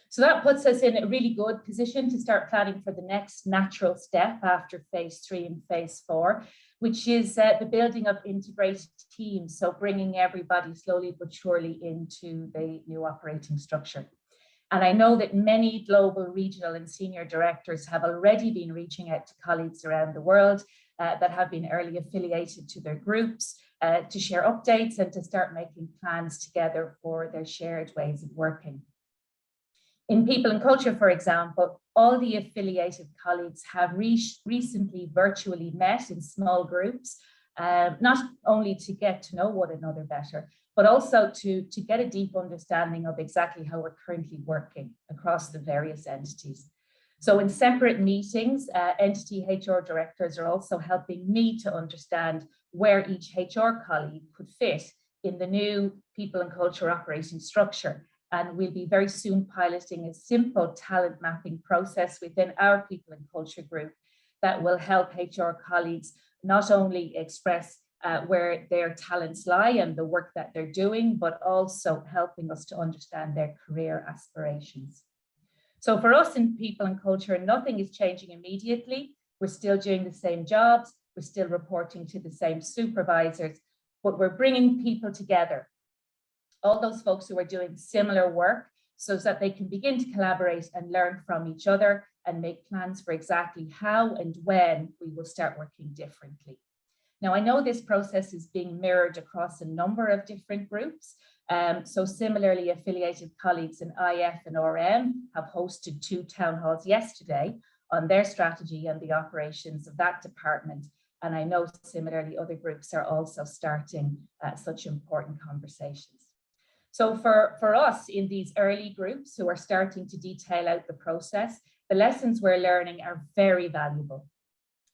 So that puts us in a really good position to start planning for the next natural step after phase 3 and phase 4, which is the building of integrated teams. So bringing everybody slowly but surely into the new operating structure. And I know that many global, regional and senior directors have already been reaching out to colleagues around the world that have been early affiliated to their groups to share updates and to start making plans together for their shared ways of working. In People and Culture, for example, all the affiliated colleagues have recently virtually met in small groups, not only to get to know one another better, but also to get a deep understanding of exactly how we're currently working across the various entities. So in separate meetings, entity HR directors are also helping me to understand where each HR colleague could fit in the new People and Culture operating structure. And we'll be very soon piloting a simple talent mapping process within our People and Culture group that will help HR colleagues not only express where their talents lie and the work that they're doing, but also helping us to understand their career aspirations. So for us in People and Culture, nothing is changing immediately. We're still doing the same jobs. We're still reporting to the same supervisors, but we're bringing people together. All those folks who are doing similar work so that they can begin to collaborate and learn from each other and make plans for exactly how and when we will start working differently. Now, I know this process is being mirrored across a number of different groups. So similarly, affiliated colleagues in IF and RM have hosted 2 town halls yesterday on their strategy and the operations of that department. And I know similarly, other groups are also starting such important conversations. So for us in these early groups who are starting to detail out the process, the lessons we're learning are very valuable.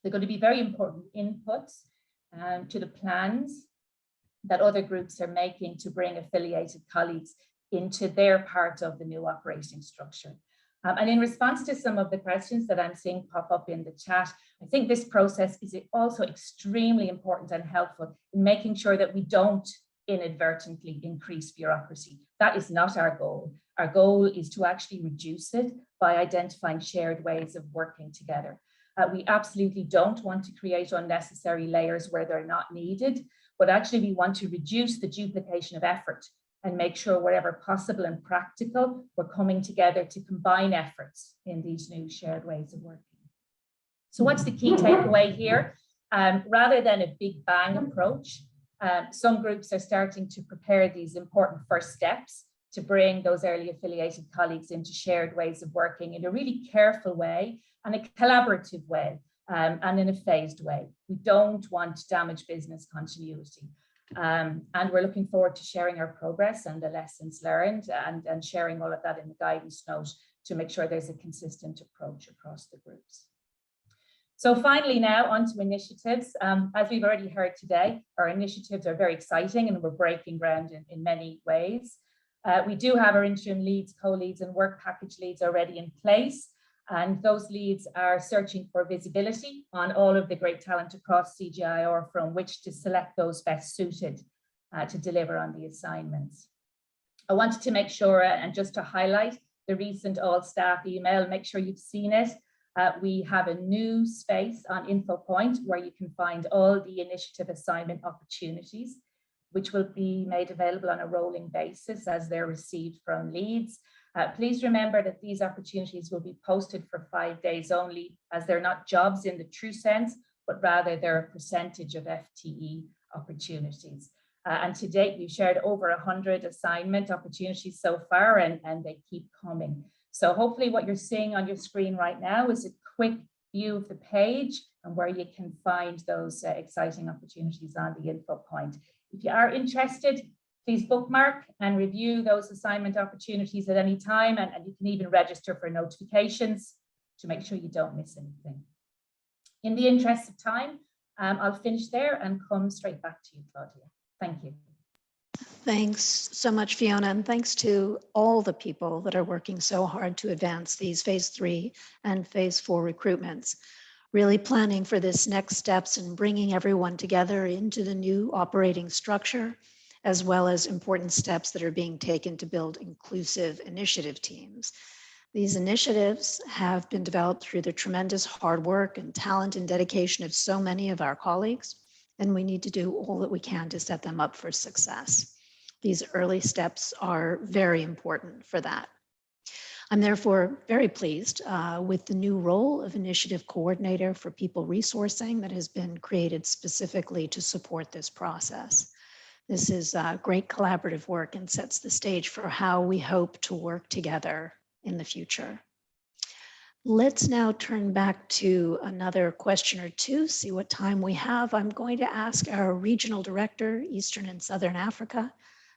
They're going to be very important inputs to the plans that other groups are making to bring affiliated colleagues into their part of the new operating structure. And in response to some of the questions that I'm seeing pop up in the chat, I think this process is also extremely important and helpful in making sure that we don't inadvertently increase bureaucracy. That is not our goal. Our goal is to actually reduce it by identifying shared ways of working together. We absolutely don't want to create unnecessary layers where they're not needed, but actually we want to reduce the duplication of effort and make sure wherever possible and practical, we're coming together to combine efforts in these new shared ways of working. So what's the key takeaway here? Rather than a big bang approach, some groups are starting to prepare these important first steps to bring those early affiliated colleagues into shared ways of working in a really careful way and a collaborative way, and in a phased way. We don't want to damage business continuity. And we're looking forward to sharing our progress and the lessons learned and sharing all of that in the guidance note to make sure there's a consistent approach across the groups. So finally now onto initiatives. As we've already heard today, our initiatives are very exciting and we're breaking ground in many ways. We do have our interim leads, co-leads and work package leads already in place. And those leads are searching for visibility on all of the great talent across CGIAR from which to select those best suited to deliver on the assignments. I wanted to make sure, and just to highlight the recent all staff email, make sure you've seen it. We have a new space on InfoPoint where you can find all the initiative assignment opportunities, which will be made available on a rolling basis as they're received from leads. Please remember that these opportunities will be posted for 5 days only, as they're not jobs in the true sense, but rather they're a percentage of FTE opportunities. And to date, we've shared over 100 assignment opportunities so far, and they keep coming. So hopefully what you're seeing on your screen right now is a quick view of the page and where you can find those exciting opportunities on the InfoPoint. If you are interested, please bookmark and review those assignment opportunities at any time, and you can even register for notifications to make sure you don't miss anything. In the interest of time, I'll finish there and come straight back to you, Claudia. Thank you. Thanks so much, Fiona, and thanks to all the people that are working so hard to advance these phase 3 and phase 4 recruitments. Really planning for this next steps and bringing everyone together into the new operating structure, as well as important steps that are being taken to build inclusive initiative teams. These initiatives have been developed through the tremendous hard work and talent and dedication of so many of our colleagues, and we need to do all that we can to set them up for success. These early steps are very important for that. I'm therefore very pleased with the new role of Initiative Coordinator for People Resourcing that has been created specifically to support this process. This is great collaborative work and sets the stage for how we hope to work together in the future. Let's now turn back to another question or two, see what time we have. I'm going to ask our Regional Director, Eastern and Southern Africa,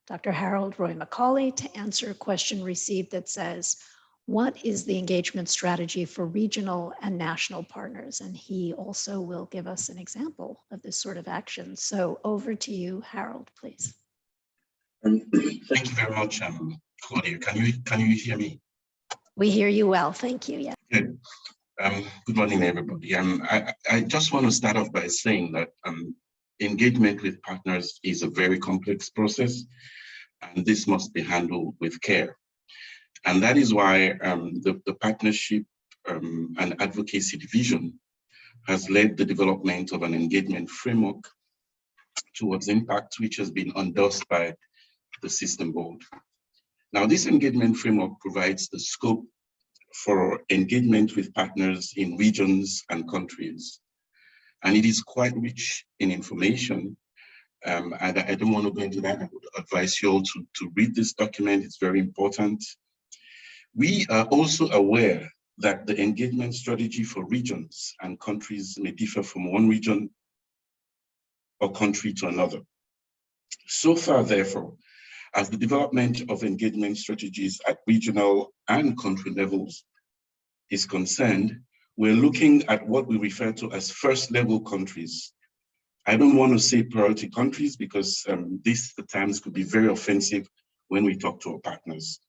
Dr. Harold Roy Macauley, to answer a question received that says, what is the engagement strategy for regional and national partners? And he also will give us an example of this sort of action. So over to you, Harold, please. Thank you very much, Claudia. Can you hear me? We hear you well, thank you. Yeah. Good. Good morning, everybody. I just want to start off by saying that engagement with partners is a very complex process, and this must be handled with care. And that is why the Partnership and Advocacy Division has led the development of an engagement framework towards impact, which has been endorsed by the System Board. Now, this engagement framework provides the scope for engagement with partners in regions and countries. And it is quite rich in information. And I don't want to go into that. I would advise you all to read this document. It's very important. We are also aware that the engagement strategy for regions and countries may differ from one region or country to another. So far, therefore, as the development of engagement strategies at regional and country levels is concerned, we're looking at what we refer to as first level countries. I don't want to say priority countries because this at times could be very offensive when we talk to our partners.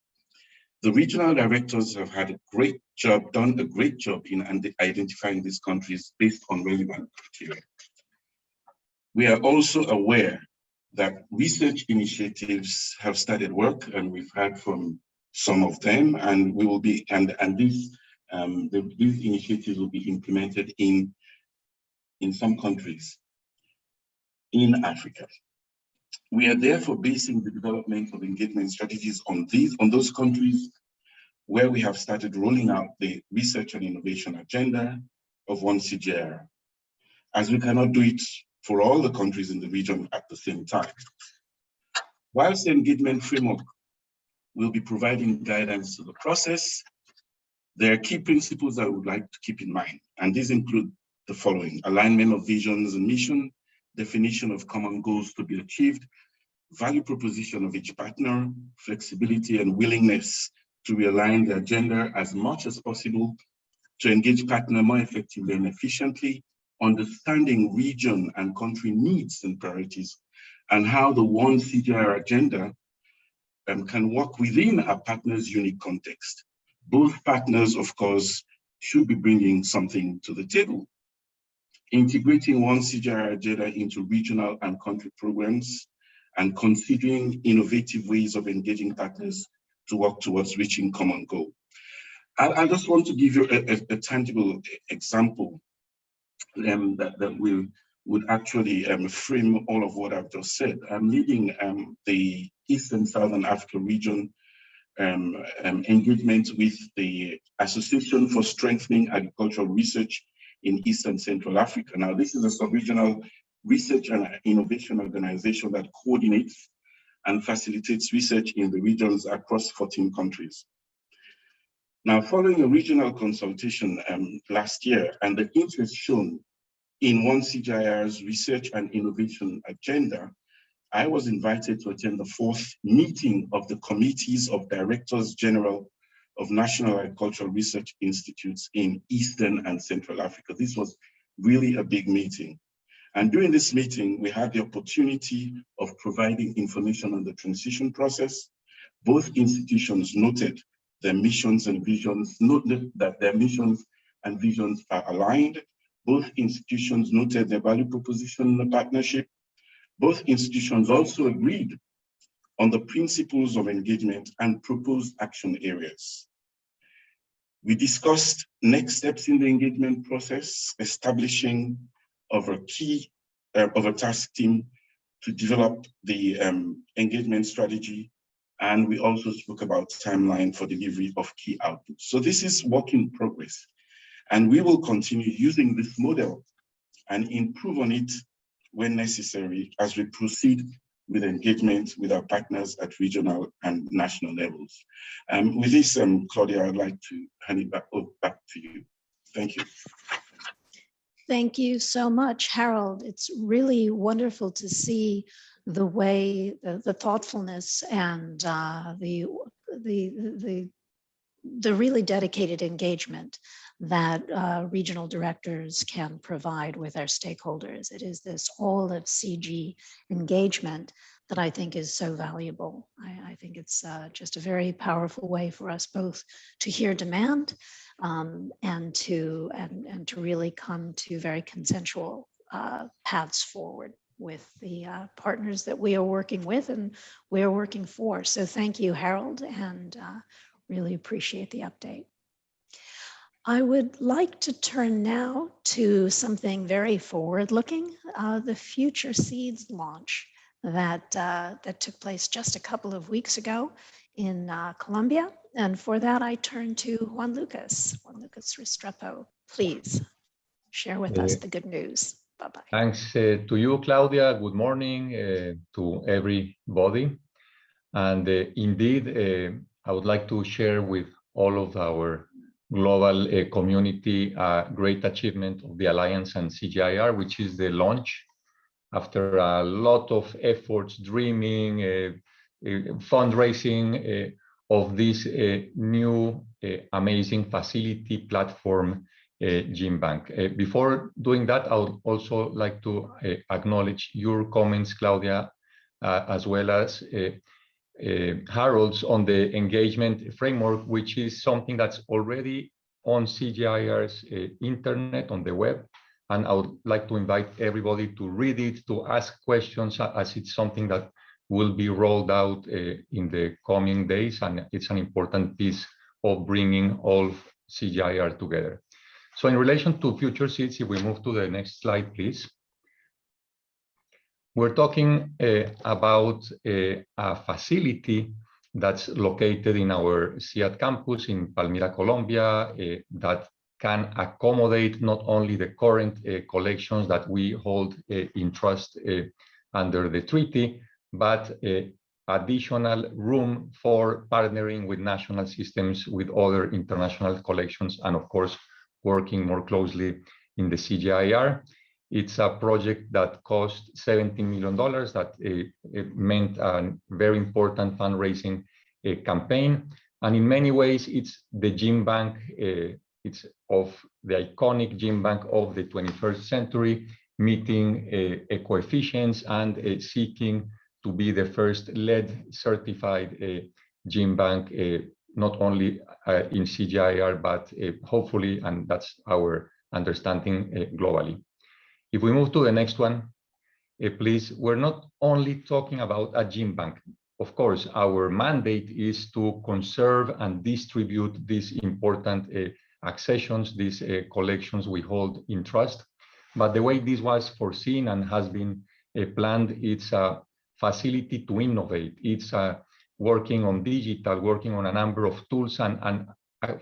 The regional directors have had a great job, done a great job in identifying these countries based on relevant criteria. We are also aware that research initiatives have started work, and we've heard from some of them, and we will be, these initiatives will be implemented in some countries in Africa. We are therefore basing the development of engagement strategies on those countries where we have started rolling out the research and innovation agenda of one CGIAR, as we cannot do it for all the countries in the region at the same time. Whilst the engagement framework will be providing guidance to the process, there are key principles I would like to keep in mind, and these include the following: alignment of visions and mission, definition of common goals to be achieved, value proposition of each partner, flexibility and willingness to realign the agenda as much as possible to engage partner more effectively and efficiently, understanding region and country needs and priorities, and how the one CGIAR agenda can work within a partner's unique context. Both partners, of course, should be bringing something to the table. Integrating one CGIAR agenda into regional and country programs, and considering innovative ways of engaging partners to work towards reaching common goal. I just want to give you a tangible example that would actually frame all of what I've just said. I'm leading the East and Southern Africa region engagement with the Association for Strengthening Agricultural Research in East and Central Africa. Now, this is a sub-regional research and innovation organization that coordinates and facilitates research in the regions across 14 countries. Now, following a regional consultation last year and the interest shown in one CGIAR's research and innovation agenda, I was invited to attend the 4th meeting of the Committees of Directors General of National Agricultural Research Institutes in Eastern and Central Africa. This was really a big meeting. And during this meeting, we had the opportunity of providing information on the transition process. Both institutions noted their missions and visions, noted that their missions and visions are aligned. Both institutions noted their value proposition in the partnership. Both institutions also agreed on the principles of engagement and proposed action areas. We discussed next steps in the engagement process, establishing of a task team to develop the engagement strategy, and we also spoke about timeline for delivery of key outputs. So this is work in progress, and we will continue using this model and improve on it when necessary as we proceed with engagement with our partners at regional and national levels. With this, Claudia, I'd like to hand it back to you. Thank you. Thank you so much, Harold. It's really wonderful to see the way, the thoughtfulness and the really dedicated engagement that regional directors can provide with our stakeholders. It is this all of CG engagement that I think is so valuable. I think it's just a very powerful way for us both to hear demand and to really come to very consensual paths forward with the partners that we are working with and we are working for. So thank you, Harold, and really appreciate the update. I would like to turn now to something very forward-looking, the Future Seeds launch that took place just a couple of weeks ago in Colombia. And for that, I turn to Juan Lucas Restrepo. Please share with us the good news. Bye-bye. Thanks to you, Claudia. Good morning to everybody. And indeed, I would like to share with all of our global community a great achievement of the Alliance and CGIAR, which is the launch after a lot of efforts, dreaming, fundraising of this new amazing facility platform, Gene Bank. Before doing that, I would also like to acknowledge your comments, Claudia, as well as Harold's on the engagement framework, which is something that's already on CGIAR's internet on the web. And I would like to invite everybody to read it, to ask questions, as it's something that will be rolled out in the coming days. And it's an important piece of bringing all CGIAR together. So in relation to future seeds, if we move to the next slide, please. We're talking about a facility that's located in our CIAT campus in Palmira, Colombia, that can accommodate not only the current collections that we hold in trust under the treaty, but additional room for partnering with national systems, with other international collections, and of course, working more closely in the CGIAR. It's a project that cost $17 million that meant a very important fundraising campaign. And in many ways, it's the gene bank, it's of the iconic gene bank of the 21st century, meeting coefficients and seeking to be the first lead certified gene bank, not only in CGIAR, but hopefully, and that's our understanding, globally. If we move to the next one, please, we're not only talking about a gene bank. Of course, our mandate is to conserve and distribute these important accessions, these collections we hold in trust. But the way this was foreseen and has been planned, it's a facility to innovate. It's working on digital, working on a number of tools and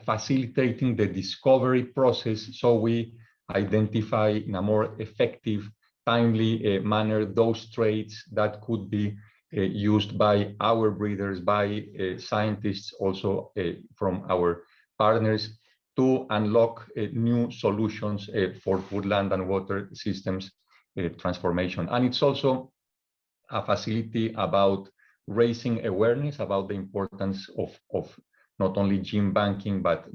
facilitating the discovery process, so we identify in a more effective, timely manner those traits that could be used by our breeders, by scientists, also from our partners, to unlock new solutions for food, land, and water systems transformation. And it's also a facility about raising awareness about the importance of not only gene banking, but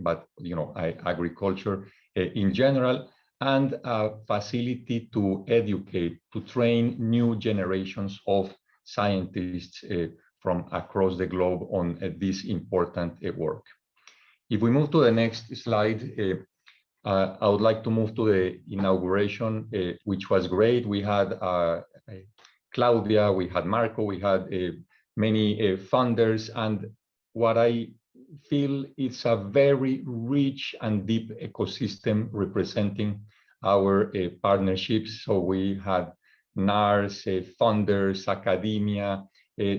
agriculture in general, and a facility to educate, to train new generations of scientists from across the globe on this important work. If we move to the next slide, I would like to move to the inauguration, which was great. We had Claudia, we had Marco, we had many funders, and what I feel it's a very rich and deep ecosystem representing our partnerships. So we had NARS, funders, academia,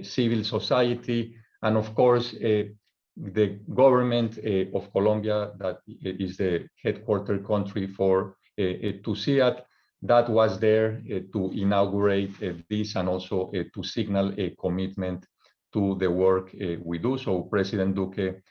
civil society, and of course, the government of Colombia, that is the headquarter country for CGIAR, that was there to inaugurate this and also to signal a commitment to the work we do. So President Duque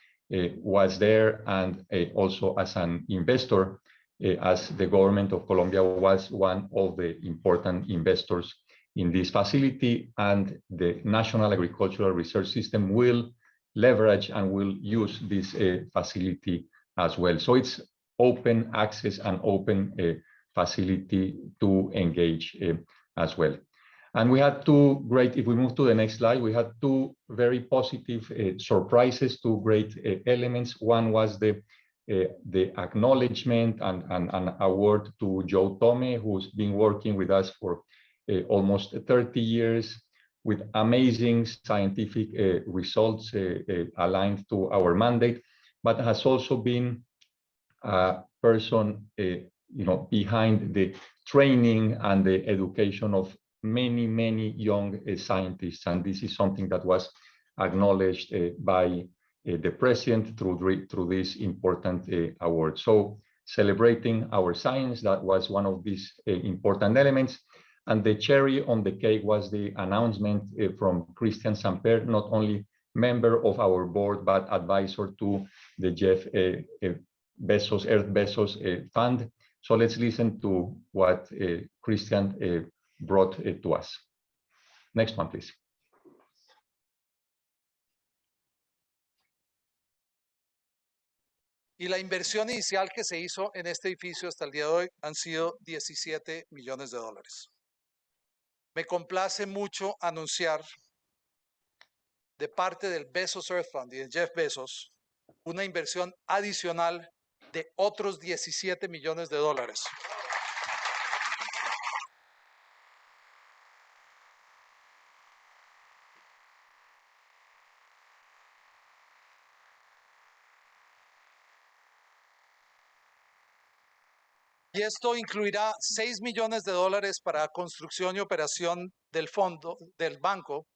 was there, and also as an investor, as the government of Colombia was one of the important investors in this facility, and the National Agricultural Research System will leverage and will use this facility as well. So it's open access and open facility to engage as well. And we had two great, if we move to the next slide, we had two very positive surprises, two great elements. One was the acknowledgement and award to Joe Tome, who's been working with us for almost 30 years with amazing scientific results aligned to our mandate, but has also been a person behind the training and the education of many young scientists. And this is something that was acknowledged by the president through this important award. So celebrating our science, that was one of these important elements. And the cherry on the cake was the announcement from Christian Samper, not only member of our board, but advisor to the Jeff Bezos, Earth Bezos Fund. So let's listen to what Christian brought to us. Next one, please. Y la inversión inicial que se hizo en este edificio hasta el día de hoy han sido 17 millones de dólares. Me complace mucho anunciar de parte del Bezos Earth Fund y de Jeff Bezos una inversión adicional de otros 17 millones de dólares. Y esto incluirá 6 millones de dólares para construcción y operación del fondo, del banco,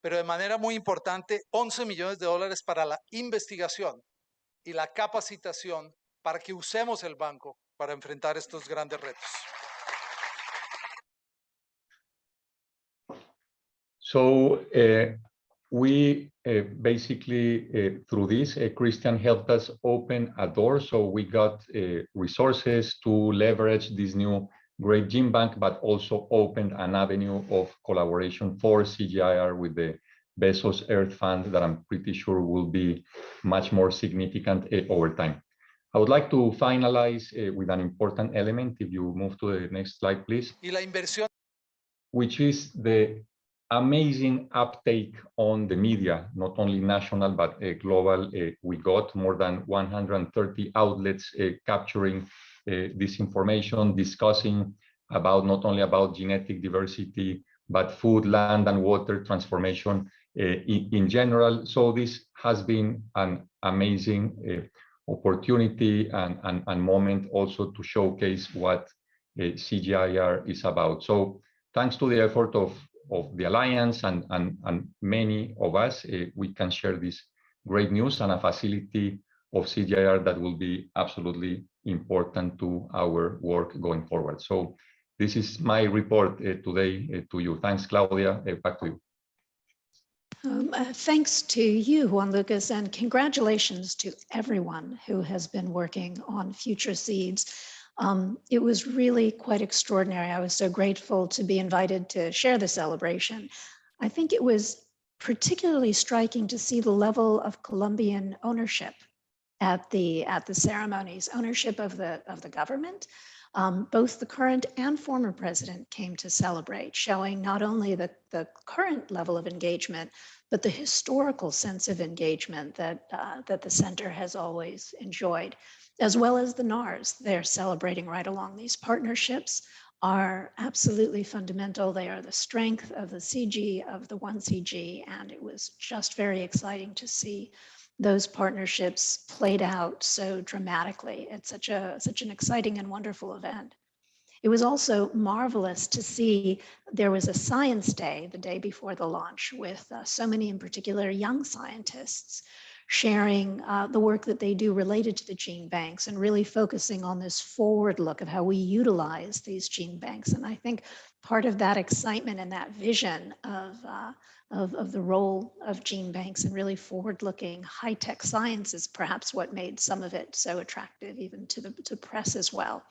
pero de manera muy importante, 11 millones de dólares para la investigación y la capacitación para que usemos el banco para enfrentar estos grandes retos. So we basically, through this, Christian helped us open a door. So we got resources to leverage this new great gene bank, but also opened an avenue of collaboration for CGIAR with the Bezos Earth Fund that I'm pretty sure will be much more significant over time. I would like to finalize with an important element. If you move to the next slide, please. Y la inversión, which is the amazing uptake on the media, not only national, but global. We got more than 130 outlets capturing this information, discussing about not only about genetic diversity, but food, land, and water transformation in general. So this has been an amazing opportunity and moment also to showcase what CGIAR is about. So thanks to the effort of the Alliance and many of us, we can share this great news and a facility of CGIAR that will be absolutely important to our work going forward. So this is my report today to you. Thanks, Claudia. Back to you. Thanks to you, Juan Lucas, and congratulations to everyone who has been working on Future Seeds. It was really quite extraordinary. I was so grateful to be invited to share the celebration. I think it was particularly striking to see the level of Colombian ownership at the ceremonies, ownership of the government. Both the current and former president came to celebrate, showing not only the current level of engagement, but the historical sense of engagement that the center has always enjoyed, as well as the NARS. They're celebrating right along. These partnerships are absolutely fundamental. They are the strength of the CG, of the 1CG, and it was just very exciting to see those partnerships played out so dramatically at such an exciting and wonderful event. It was also marvelous to see there was a science day the day before the launch with so many, in particular, young scientists sharing the work that they do related to the gene banks and really focusing on this forward look of how we utilize these gene banks. And I think part of that excitement and that vision of the role of gene banks and really forward-looking high-tech science is perhaps what made some of it so attractive even to press as well.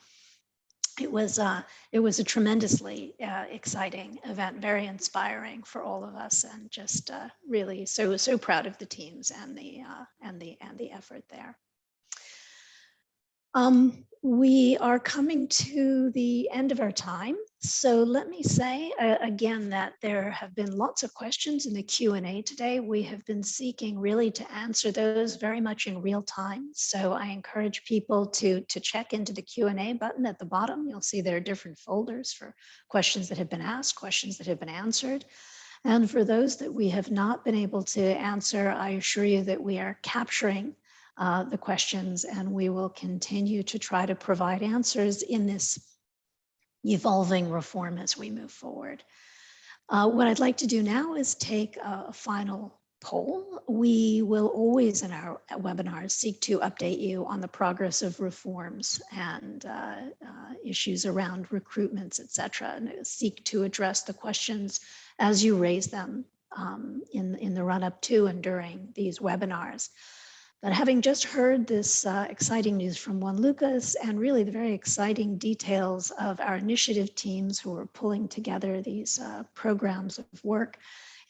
It was a tremendously exciting event, very inspiring for all of us, and just really so proud of the teams and the effort there. We are coming to the end of our time. So let me say again that there have been lots of questions in the Q&A today. We have been seeking really to answer those very much in real time. So I encourage people to check into the Q&A button at the bottom. You'll see there are different folders for questions that have been asked, questions that have been answered. And for those that we have not been able to answer, I assure you that we are capturing the questions, and we will continue to try to provide answers in this evolving reform as we move forward. What I'd like to do now is take a final poll. We will always in our webinars seek to update you on the progress of reforms and issues around recruitments, et cetera, and seek to address the questions as you raise them in the run-up to and during these webinars. But having just heard this exciting news from Juan Lucas and really the very exciting details of our initiative teams who are pulling together these programs of work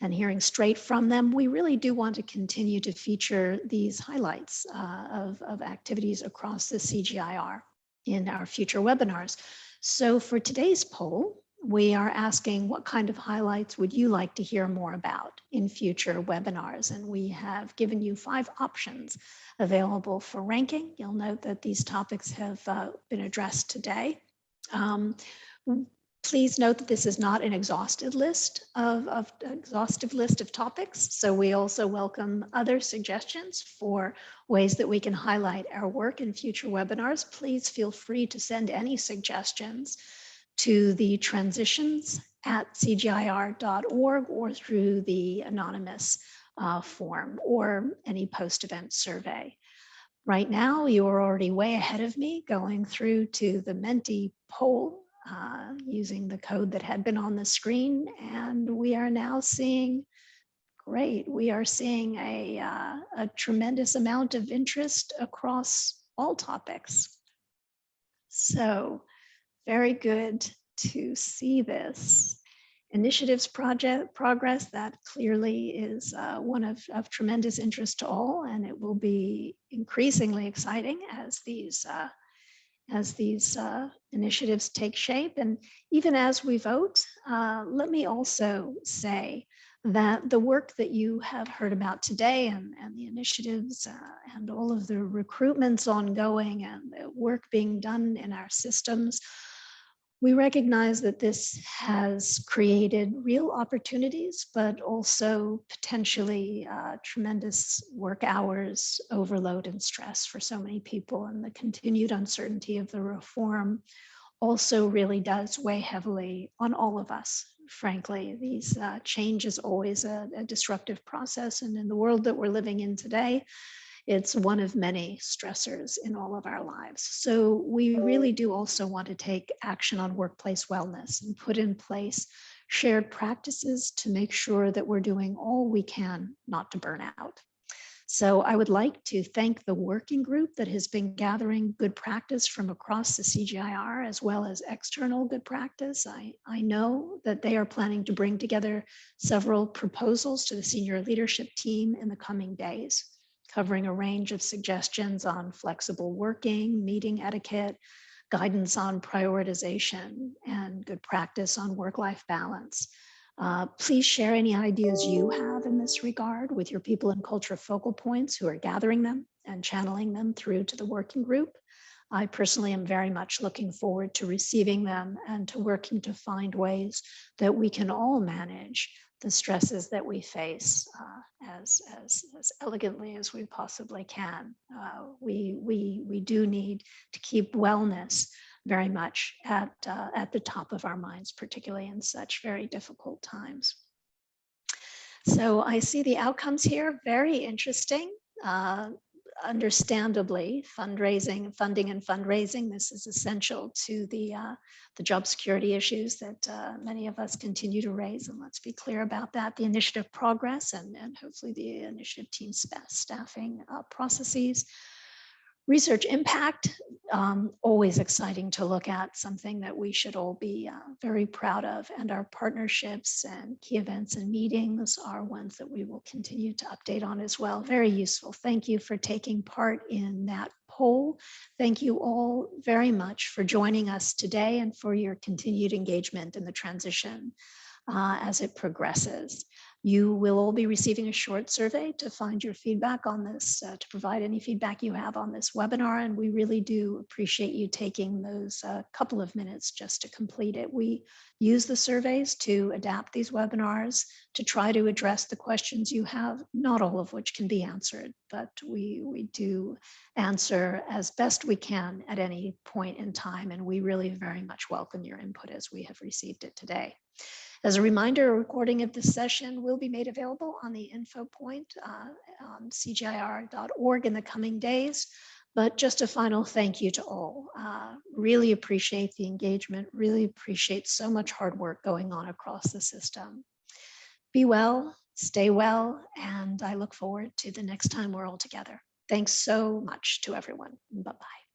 and hearing straight from them, we really do want to continue to feature these highlights of activities across the CGIAR in our future webinars. So for today's poll, we are asking what kind of highlights would you like to hear more about in future webinars? And we have given you 5 options available for ranking. You'll note that these topics have been addressed today. Please note that this is not an exhaustive list of topics. So we also welcome other suggestions for ways that we can highlight our work in future webinars. Please feel free to send any suggestions to the transitions@cgiar.org or through the anonymous form or any post-event survey. Right now, you are already way ahead of me going through to the Menti poll using the code that had been on the screen. And we are now seeing, great, we are seeing a tremendous amount of interest across all topics. So, very good to see this. Initiatives progress, that clearly is one of tremendous interest to all, and it will be increasingly exciting as these initiatives take shape. And even as we vote, let me also say that the work that you have heard about today and the initiatives and all of the recruitments ongoing and the work being done in our systems, we recognize that this has created real opportunities, but also potentially tremendous work hours, overload and stress for so many people. And the continued uncertainty of the reform also really does weigh heavily on all of us. Frankly, these change is always a disruptive process. And in the world that we're living in today, it's one of many stressors in all of our lives. So we really do also want to take action on workplace wellness and put in place shared practices to make sure that we're doing all we can not to burn out. So I would like to thank the working group that has been gathering good practice from across the CGIAR as well as external good practice. I know that they are planning to bring together several proposals to the senior leadership team in the coming days, covering a range of suggestions on flexible working, meeting etiquette, guidance on prioritization, and good practice on work-life balance. Please share any ideas you have in this regard with your people and culture focal points who are gathering them and channeling them through to the working group. I personally am very much looking forward to receiving them and to working to find ways that we can all manage the stresses that we face as elegantly as we possibly can. We do need to keep wellness very much at the top of our minds, particularly in such very difficult times. So I see the outcomes here, very interesting. Understandably, funding and fundraising, this is essential to the job security issues that many of us continue to raise, and let's be clear about that. The initiative progress and hopefully the initiative team staffing processes. Research impact, always exciting to look at, something that we should all be very proud of. And our partnerships and key events and meetings are ones that we will continue to update on as well. Very useful. Thank you for taking part in that poll. Thank you all very much for joining us today and for your continued engagement in the transition as it progresses. You will all be receiving a short survey to find your feedback on this, to provide any feedback you have on this webinar. And we really do appreciate you taking those couple of minutes just to complete it. We use the surveys to adapt these webinars to try to address the questions you have, not all of which can be answered, but we do answer as best we can at any point in time. And we really very much welcome your input as we have received it today. As a reminder, a recording of this session will be made available on the info point on CGIAR.org in the coming days. But just a final thank you to all. Really appreciate the engagement, really appreciate so much hard work going on across the system. Be well, stay well, and I look forward to the next time we're all together. Thanks so much to everyone. Bye-bye.